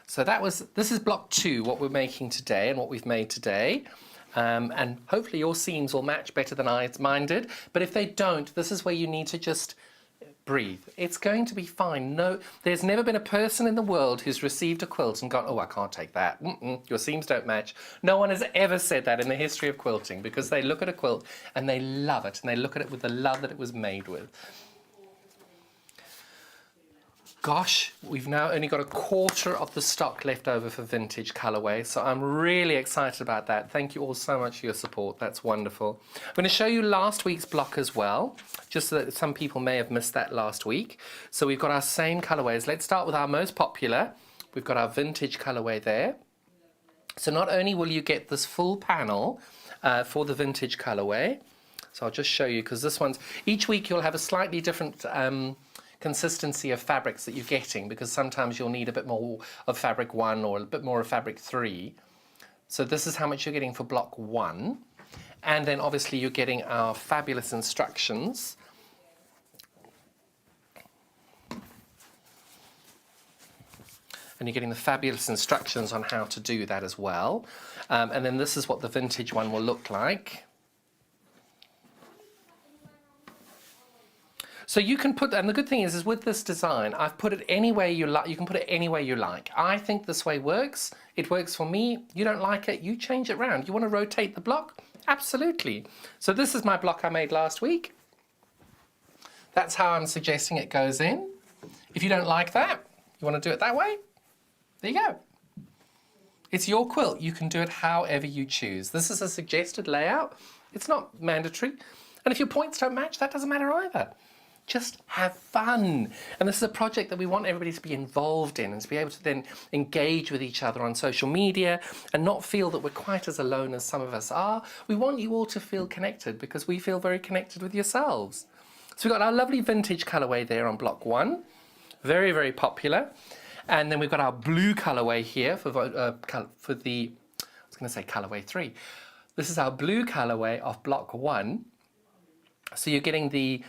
So this is block 2, what we're making today and what we've made today. And hopefully your seams will match better than mine did. But if they don't, this is where you need to just breathe. It's going to be fine. No, there's never been a person in the world who's received a quilt and gone, oh, I can't take that. Your seams don't match. No one has ever said that in the history of quilting, because they look at a quilt and they love it, and they look at it with the love that it was made with. Gosh, we've now only got a quarter of the stock left over for vintage colourway, so I'm really excited about that. Thank you all so much for your support. That's wonderful. I'm going to show you last week's block as well, just so that some people may have missed that last week. So we've got our same colourways. Let's start with our most popular. We've got our vintage colourway there. So not only will you get this full panel for the vintage colourway, so I'll just show you, because this one's, each week you'll have a slightly different consistency of fabrics that you're getting, because sometimes you'll need a bit more of fabric 1 or a bit more of fabric 3. So this is how much you're getting for block 1, and then obviously you're getting our fabulous instructions. And you're getting the fabulous instructions on how to do that as well. And then this is what the vintage one will look like. So you can put, and the good thing is with this design, I've put it any way you like. You can put it any way you like. I think this way works. It works for me. You don't like it, you change it around. You want to rotate the block? Absolutely. So this is my block I made last week. That's how I'm suggesting it goes in. If you don't like that, you want to do it that way, there you go. It's your quilt. You can do it however you choose. This is a suggested layout. It's not mandatory. And if your points don't match, that doesn't matter either. Just have fun. And this is a project that we want everybody to be involved in and to be able to then engage with each other on social media and not feel that we're quite as alone as some of us are. We want you all to feel connected, because we feel very connected with yourselves. So we've got our lovely vintage colourway there on block 1. Very, very popular. And then we've got our blue colourway here for the, I was going to say colourway 3. This is our blue colourway of block 1. So you're getting the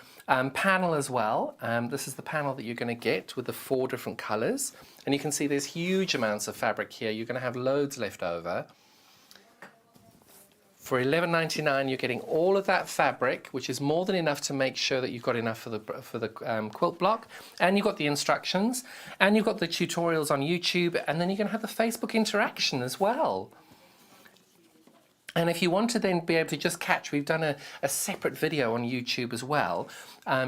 panel as well. This is the panel that you're going to get with the 4 different colours. And you can see there's huge amounts of fabric here. You're going to have loads left over. For $11.99, you're getting all of that fabric, which is more than enough to make sure that you've got enough for the quilt block. And you've got the instructions. And you've got the tutorials on YouTube. And then you're going to have the Facebook interaction as well. And if you want to then be able to just catch, we've done a separate video on YouTube as well,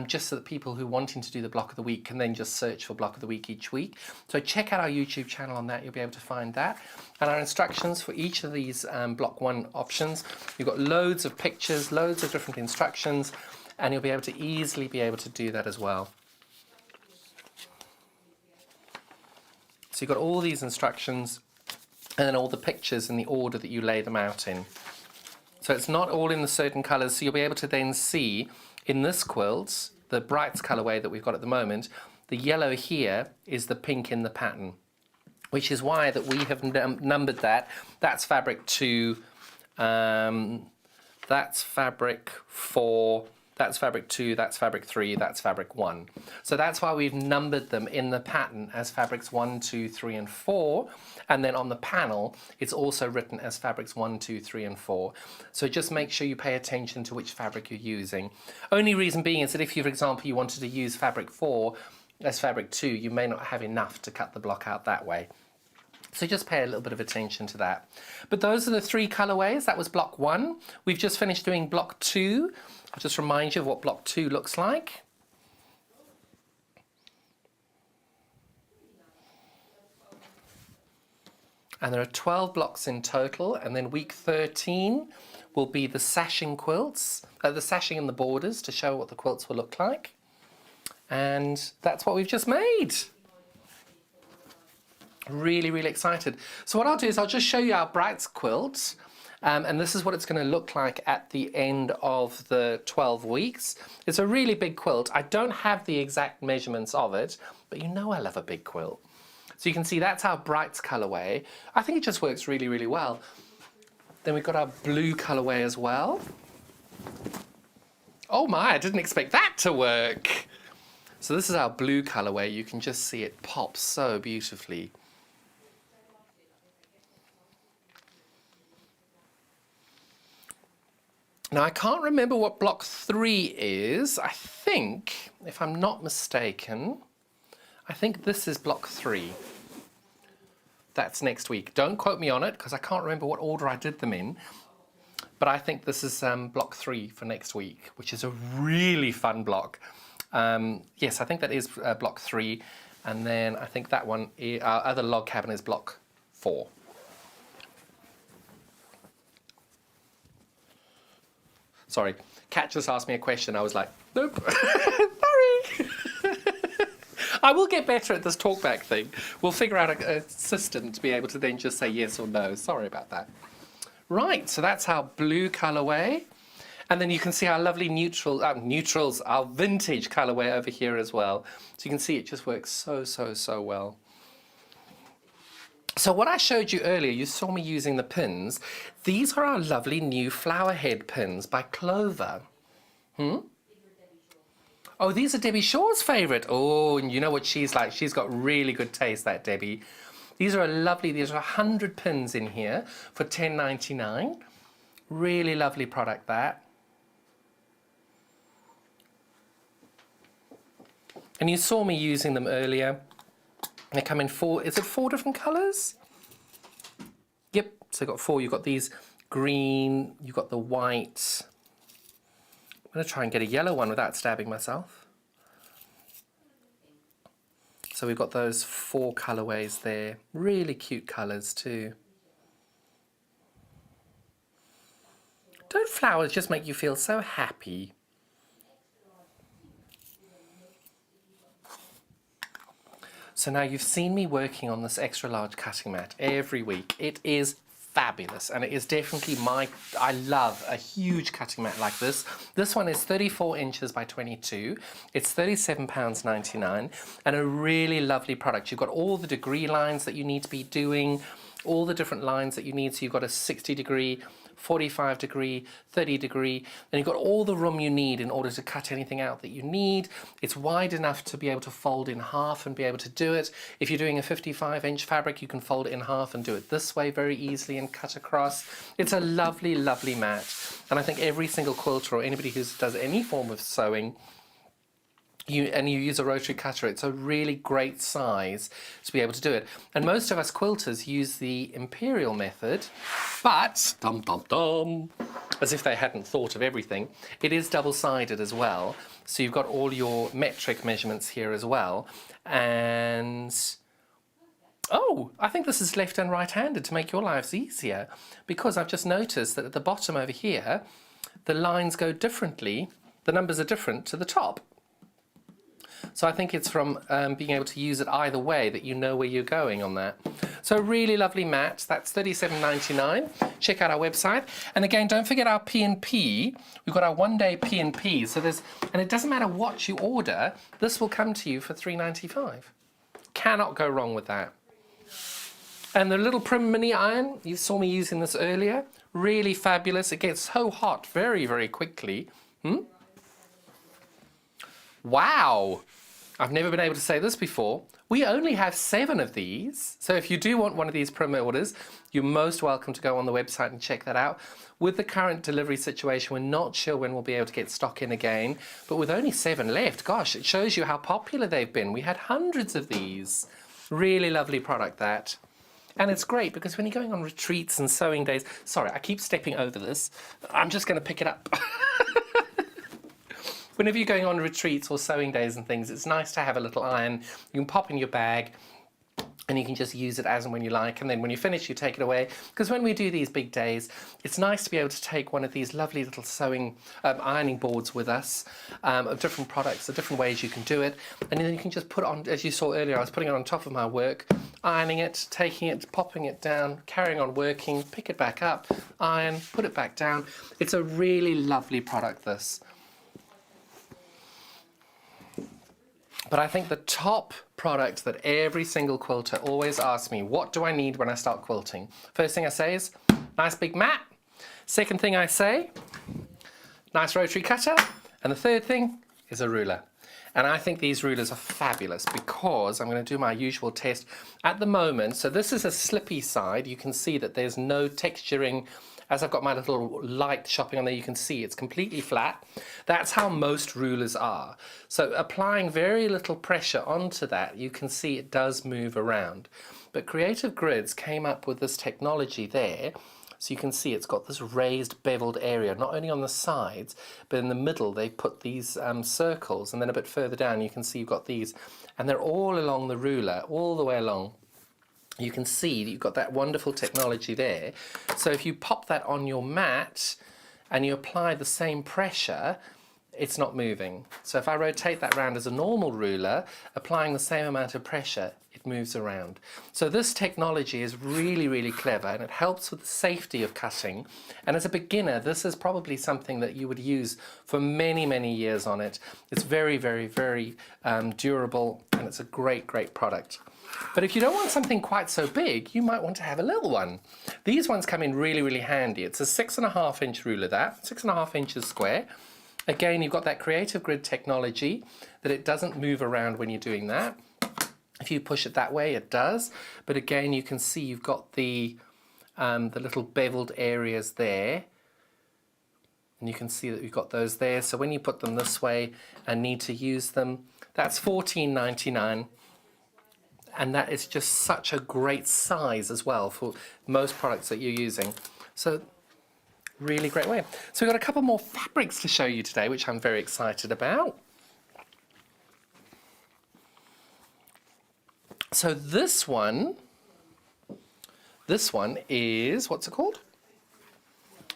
just so that people who are wanting to do the block of the week can then just search for block of the week each week. So check out our YouTube channel on that, you'll be able to find that. And our instructions for each of these block 1 options. You've got loads of pictures, loads of different instructions, and you'll be able to easily be able to do that as well. So you've got all these instructions, and then all the pictures in the order that you lay them out in. So it's not all in the certain colours, so you'll be able to then see in this quilt, the Brights colourway that we've got at the moment, the yellow here is the pink in the pattern, which is why that we have numbered that. That's fabric 2, that's fabric 4, that's fabric 2, that's fabric 3, that's fabric 1. So that's why we've numbered them in the pattern as fabrics 1, 2, 3 and 4. And then on the panel, it's also written as fabrics 1, 2, 3 and 4. So just make sure you pay attention to which fabric you're using. Only reason being is that if you, for example, you wanted to use fabric 4 as fabric 2, you may not have enough to cut the block out that way. So just pay a little bit of attention to that. But those are the 3 colourways. That was block 1. We've just finished doing block 2. I'll just remind you of what block 2 looks like. And there are 12 blocks in total, and then week 13 will be the sashing quilts, the sashing and the borders to show what the quilts will look like. And that's what we've just made. Really, really excited. So what I'll do is I'll just show you our Brights quilt, and this is what it's going to look like at the end of the 12 weeks. It's a really big quilt. I don't have the exact measurements of it, but you know I love a big quilt. So you can see that's our Brights colourway. I think it just works really, really well. Then we've got our blue colourway as well. Oh my, I didn't expect that to work. So this is our blue colourway. You can just see it pop so beautifully. Now, I can't remember what block 3 is. I think, if I'm not mistaken, I think this is block 3. That's next week. Don't quote me on it, because I can't remember what order I did them in. But I think this is block 3 for next week, which is a really fun block. Yes, I think that is block 3. And then I think that one, our other log cabin is block 4. Sorry, Kat just asked me a question. I was like, nope, sorry. I will get better at this talkback thing. We'll figure out a system to be able to then just say yes or no. Sorry about that. Right, so that's our blue colourway. And then you can see our lovely neutrals, our vintage colourway over here as well. So you can see it just works so well. So what I showed you earlier, you saw me using the pins. These are our lovely new flower head pins by Clover. Oh, these are Debbie Shaw's favourite. Oh, and you know what she's like. She's got really good taste, that Debbie. These are these are 100 pins in here for $10.99. Really lovely product, that. And you saw me using them earlier. They come in 4, is it 4 different colours? Yep, so you've got 4. You've got these green, you've got the white. I'm going to try and get a yellow one without stabbing myself. So we've got those 4 colourways there. Really cute colours too. Don't flowers just make you feel so happy? So now you've seen me working on this extra large cutting mat every week. It is fabulous, and it is definitely I love a huge cutting mat like this. This one is 34 inches by 22. It's £37.99 and a really lovely product. You've got all the degree lines that you need to be doing, all the different lines that you need. So you've got a 60 degree, 45 degree, 30 degree, and you've got all the room you need in order to cut anything out that you need. It's wide enough to be able to fold in half and be able to do it. If you're doing a 55-inch fabric, you can fold it in half and do it this way very easily and cut across. It's a lovely, lovely mat. And I think every single quilter or anybody who does any form of sewing, you use a rotary cutter, it's a really great size to be able to do it. And most of us quilters use the imperial method, but, dum dum dum, as if they hadn't thought of everything, it is double-sided as well. So you've got all your metric measurements here as well. And, oh, I think this is left and right-handed to make your lives easier, because I've just noticed that at the bottom over here, the lines go differently, the numbers are different to the top. So I think it's from being able to use it either way that you know where you're going on that. So really lovely mat. That's $37.99. Check out our website. And again, don't forget our P&P. We've got our one-day P&P. So and it doesn't matter what you order, this will come to you for $3.95. Cannot go wrong with that. And the little Prim mini iron, you saw me using this earlier. Really fabulous. It gets so hot very, very quickly. Wow, I've never been able to say this before. We only have 7 of these. So if you do want one of these Prim orders, you're most welcome to go on the website and check that out. With the current delivery situation, we're not sure when we'll be able to get stock in again, but with only 7 left, gosh, it shows you how popular they've been. We had hundreds of these. Really lovely product, that. And it's great because when you're going on retreats and sewing days, sorry, I keep stepping over this. I'm just going to pick it up. Whenever you're going on retreats or sewing days and things, it's nice to have a little iron. You can pop in your bag and you can just use it as and when you like. And then when you finish, you take it away. Because when we do these big days, it's nice to be able to take one of these lovely little sewing ironing boards with us of different products, the different ways you can do it. And then you can just put it on, as you saw earlier, I was putting it on top of my work, ironing it, taking it, popping it down, carrying on working, pick it back up, iron, put it back down. It's a really lovely product, this. But I think the top product that every single quilter always asks me, what do I need when I start quilting? First thing I say is, nice big mat. Second thing I say, nice rotary cutter. And the third thing is a ruler. And I think these rulers are fabulous because I'm going to do my usual test at the moment. So this is a slippy side. You can see that there's no texturing. As I've got my little light shopping on there, you can see it's completely flat. That's how most rulers are. So applying very little pressure onto that, you can see it does move around. But Creative Grids came up with this technology there. So you can see it's got this raised beveled area, not only on the sides, but in the middle they put these circles, and then a bit further down you can see you've got these, and they're all along the ruler, all the way along. You can see that you've got that wonderful technology there. So if you pop that on your mat and you apply the same pressure, it's not moving. So if I rotate that round as a normal ruler, applying the same amount of pressure, it moves around. So this technology is really, really clever, and it helps with the safety of cutting. And as a beginner, this is probably something that you would use for many, many years on it. It's very, very, very durable, and it's a great, great product. But if you don't want something quite so big, you might want to have a little one. These ones come in really, really handy. It's a 6.5-inch ruler, 6.5 inches square. Again, you've got that Creative Grid technology that it doesn't move around when you're doing that. If you push it that way, it does. But again, you can see you've got the little beveled areas there. And you can see that you've got those there. So when you put them this way and need to use them, that's $14.99. And that is just such a great size as well for most products that you're using. So really great way. So we've got a couple more fabrics to show you today, which I'm very excited about. So this one is, what's it called?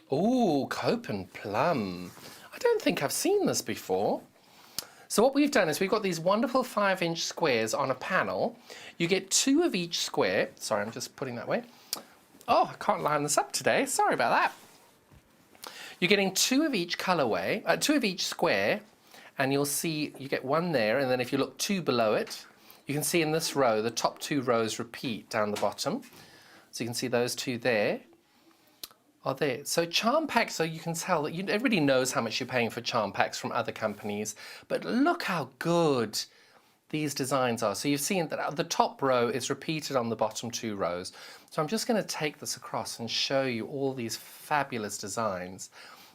Oh, Cope and Plum. I don't think I've seen this before. So what we've done is we've got these wonderful 5-inch squares on a panel. You get 2 of each square. Sorry, I'm just putting that way. Oh, I can't line this up today. Sorry about that. You're getting 2 of each colorway, 2 of each square, and you'll see you get 1 there, and then if you look 2 below it, you can see in this row, the top 2 rows repeat down the bottom. So you can see those 2 there are there. So charm packs, so you can tell that everybody knows how much you're paying for charm packs from other companies, but look how good these designs are. So you've seen that the top row is repeated on the bottom 2 rows. So I'm just going to take this across and show you all these fabulous designs.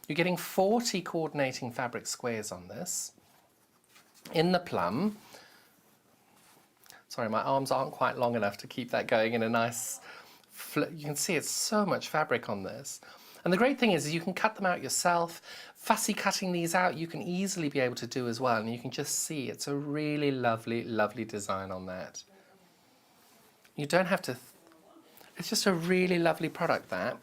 You're getting 40 coordinating fabric squares on this. In the plum, sorry, my arms aren't quite long enough to keep that going in a nice, you can see it's so much fabric on this. And the great thing is you can cut them out yourself. Fussy cutting these out, you can easily be able to do as well. And you can just see it's a really lovely, lovely design on that. You don't have to, it's just a really lovely product, that.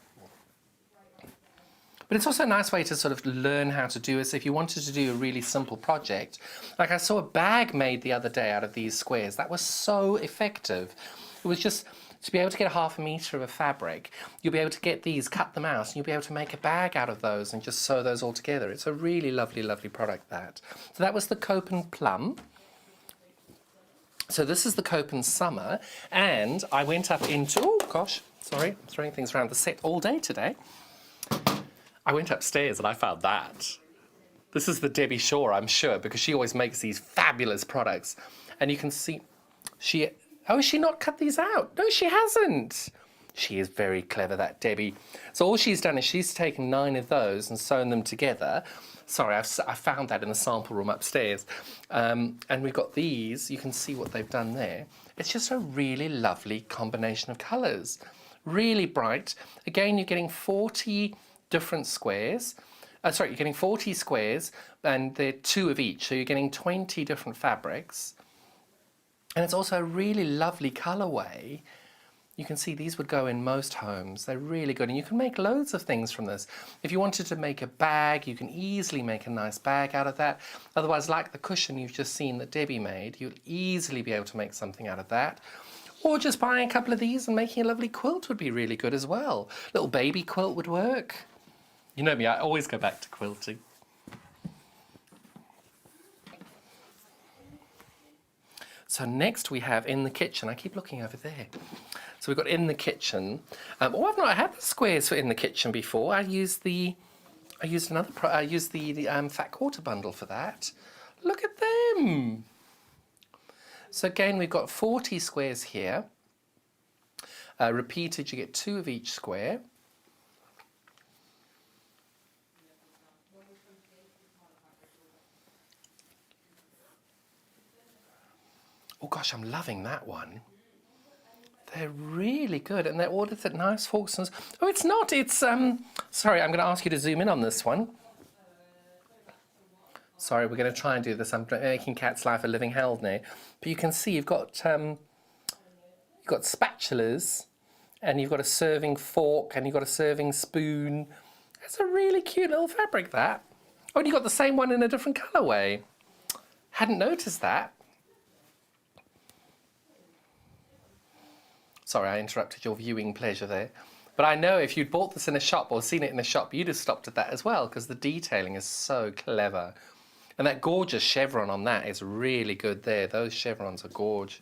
But it's also a nice way to sort of learn how to do it. So if you wanted to do a really simple project, like I saw a bag made the other day out of these squares. That was so effective. It was just to be able to get 1/2 meter of a fabric, you'll be able to get these, cut them out, and you'll be able to make a bag out of those and just sew those all together. It's a really lovely, lovely product, that. So that was the Cope and Plum. So this is the Cope and Summer, and I went up into, oh gosh, sorry, I'm throwing things around the set all day today. I went upstairs and I found that. This is the Debbie Shaw, I'm sure, because she always makes these fabulous products. And you can see, oh, has she not cut these out? No, she hasn't. She is very clever, that Debbie. So all she's done is she's taken 9 of those and sewn them together. Sorry, I found that in the sample room upstairs. And we've got these, you can see what they've done there. It's just a really lovely combination of colours. Really bright. Again, you're getting 40 different squares. Sorry, you're getting 40 squares, and they're 2 of each. So you're getting 20 different fabrics. And it's also a really lovely colourway. You can see these would go in most homes. They're really good, and you can make loads of things from this. If you wanted to make a bag, you can easily make a nice bag out of that. Otherwise, like the cushion you've just seen that Debbie made, you'll easily be able to make something out of that. Or just buying a couple of these and making a lovely quilt would be really good as well. Little baby quilt would work. You know me, I always go back to quilting. So next we have in the kitchen. I keep looking over there. So we've got in the kitchen. Oh, I've not had the squares for in the kitchen before. I used the fat quarter bundle for that. Look at them. So again, we've got 40 squares here. Repeated, you get 2 of each square. Oh gosh, I'm loving that one. They're really good, and they're ordered at nice forks and... Oh, it's not, it's... Sorry, I'm going to ask you to zoom in on this one. Sorry, we're going to try and do this. I'm making Cat's life a living hell now. But you can see you've got spatulas, and you've got a serving fork, and you've got a serving spoon. It's a really cute little fabric, that. Oh, and you've got the same one in a different colourway. Hadn't noticed that. Sorry, I interrupted your viewing pleasure there. But I know if you'd bought this in a shop or seen it in a shop, you'd have stopped at that as well, because the detailing is so clever. And that gorgeous chevron on that is really good there. Those chevrons are gorgeous.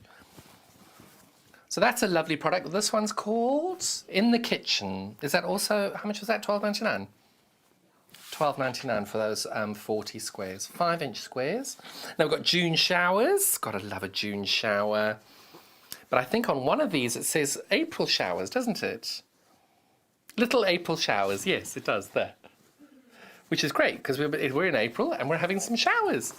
So that's a lovely product. This one's called In the Kitchen. Is that also, how much was that, $12.99? $12.99 for those 40 squares, 5-inch squares. Now we've got June showers. Gotta love a June shower. But I think on one of these it says April showers, doesn't it? Little April showers, yes, it does there. Which is great, because we're in April and we're having some showers.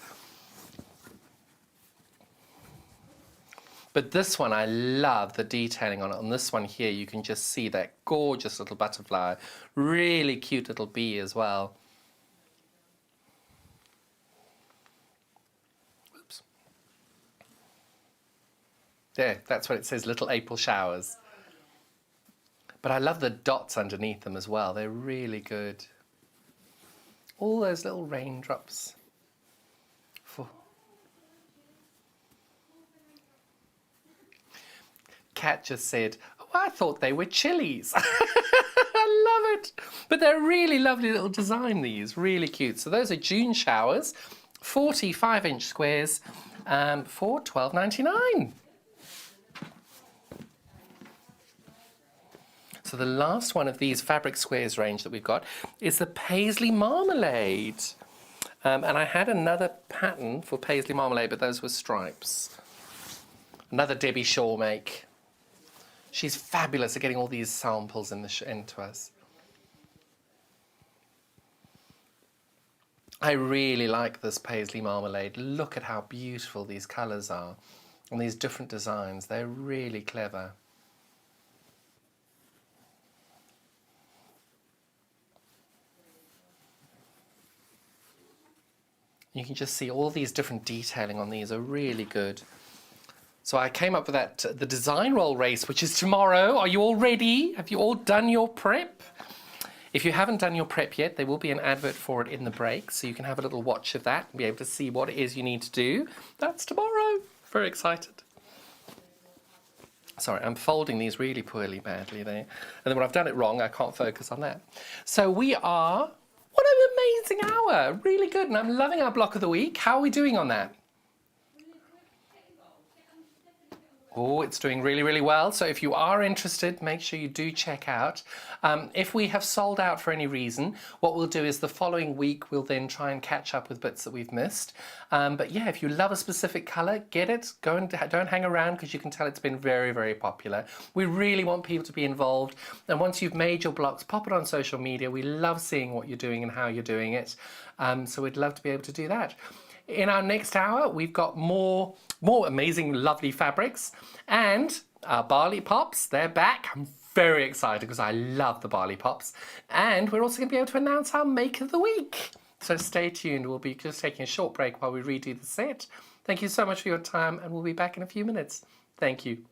But this one, I love the detailing on it. On this one here, you can just see that gorgeous little butterfly. Really cute little bee as well. Oops. There, that's what it says, Little April Showers. But I love the dots underneath them as well. They're really good. All those little raindrops. Cat just said, oh, I thought they were chilies. I love it. But they're a really lovely little design, these. Really cute. So those are June showers, 40 5-inch squares for $12.99. So the last one of these fabric squares range that we've got is the Paisley Marmalade. And I had another pattern for Paisley Marmalade, but those were stripes. Another Debbie Shaw make. She's fabulous at getting all these samples into us. I really like this Paisley Marmalade. Look at how beautiful these colours are and these different designs. They're really clever. You can just see all these different detailing on these are really good. So I came up with that, the design roll race, which is tomorrow. Are you all ready? Have you all done your prep? If you haven't done your prep yet, there will be an advert for it in the break, so you can have a little watch of that and be able to see what it is you need to do. That's tomorrow. Very excited. Sorry, I'm folding these really poorly, badly there. And then when I've done it wrong, I can't focus on that. So we are, what an amazing hour. Really good, and I'm loving our block of the week. How are we doing on that? Oh, it's doing really, really well. So if you are interested, make sure you do check out. If we have sold out for any reason, what we'll do is the following week, we'll then try and catch up with bits that we've missed. But yeah, if you love a specific colour, get it. Go and don't hang around, because you can tell it's been very, very popular. We really want people to be involved. And once you've made your blocks, pop it on social media. We love seeing what you're doing and how you're doing it. So we'd love to be able to do that. In our next hour, we've got more amazing, lovely fabrics, and our barley pops, they're back. I'm very excited because I love the barley pops. And we're also going to be able to announce our make of the week. So stay tuned. We'll be just taking a short break while we redo the set. Thank you so much for your time, and we'll be back in a few minutes. Thank you.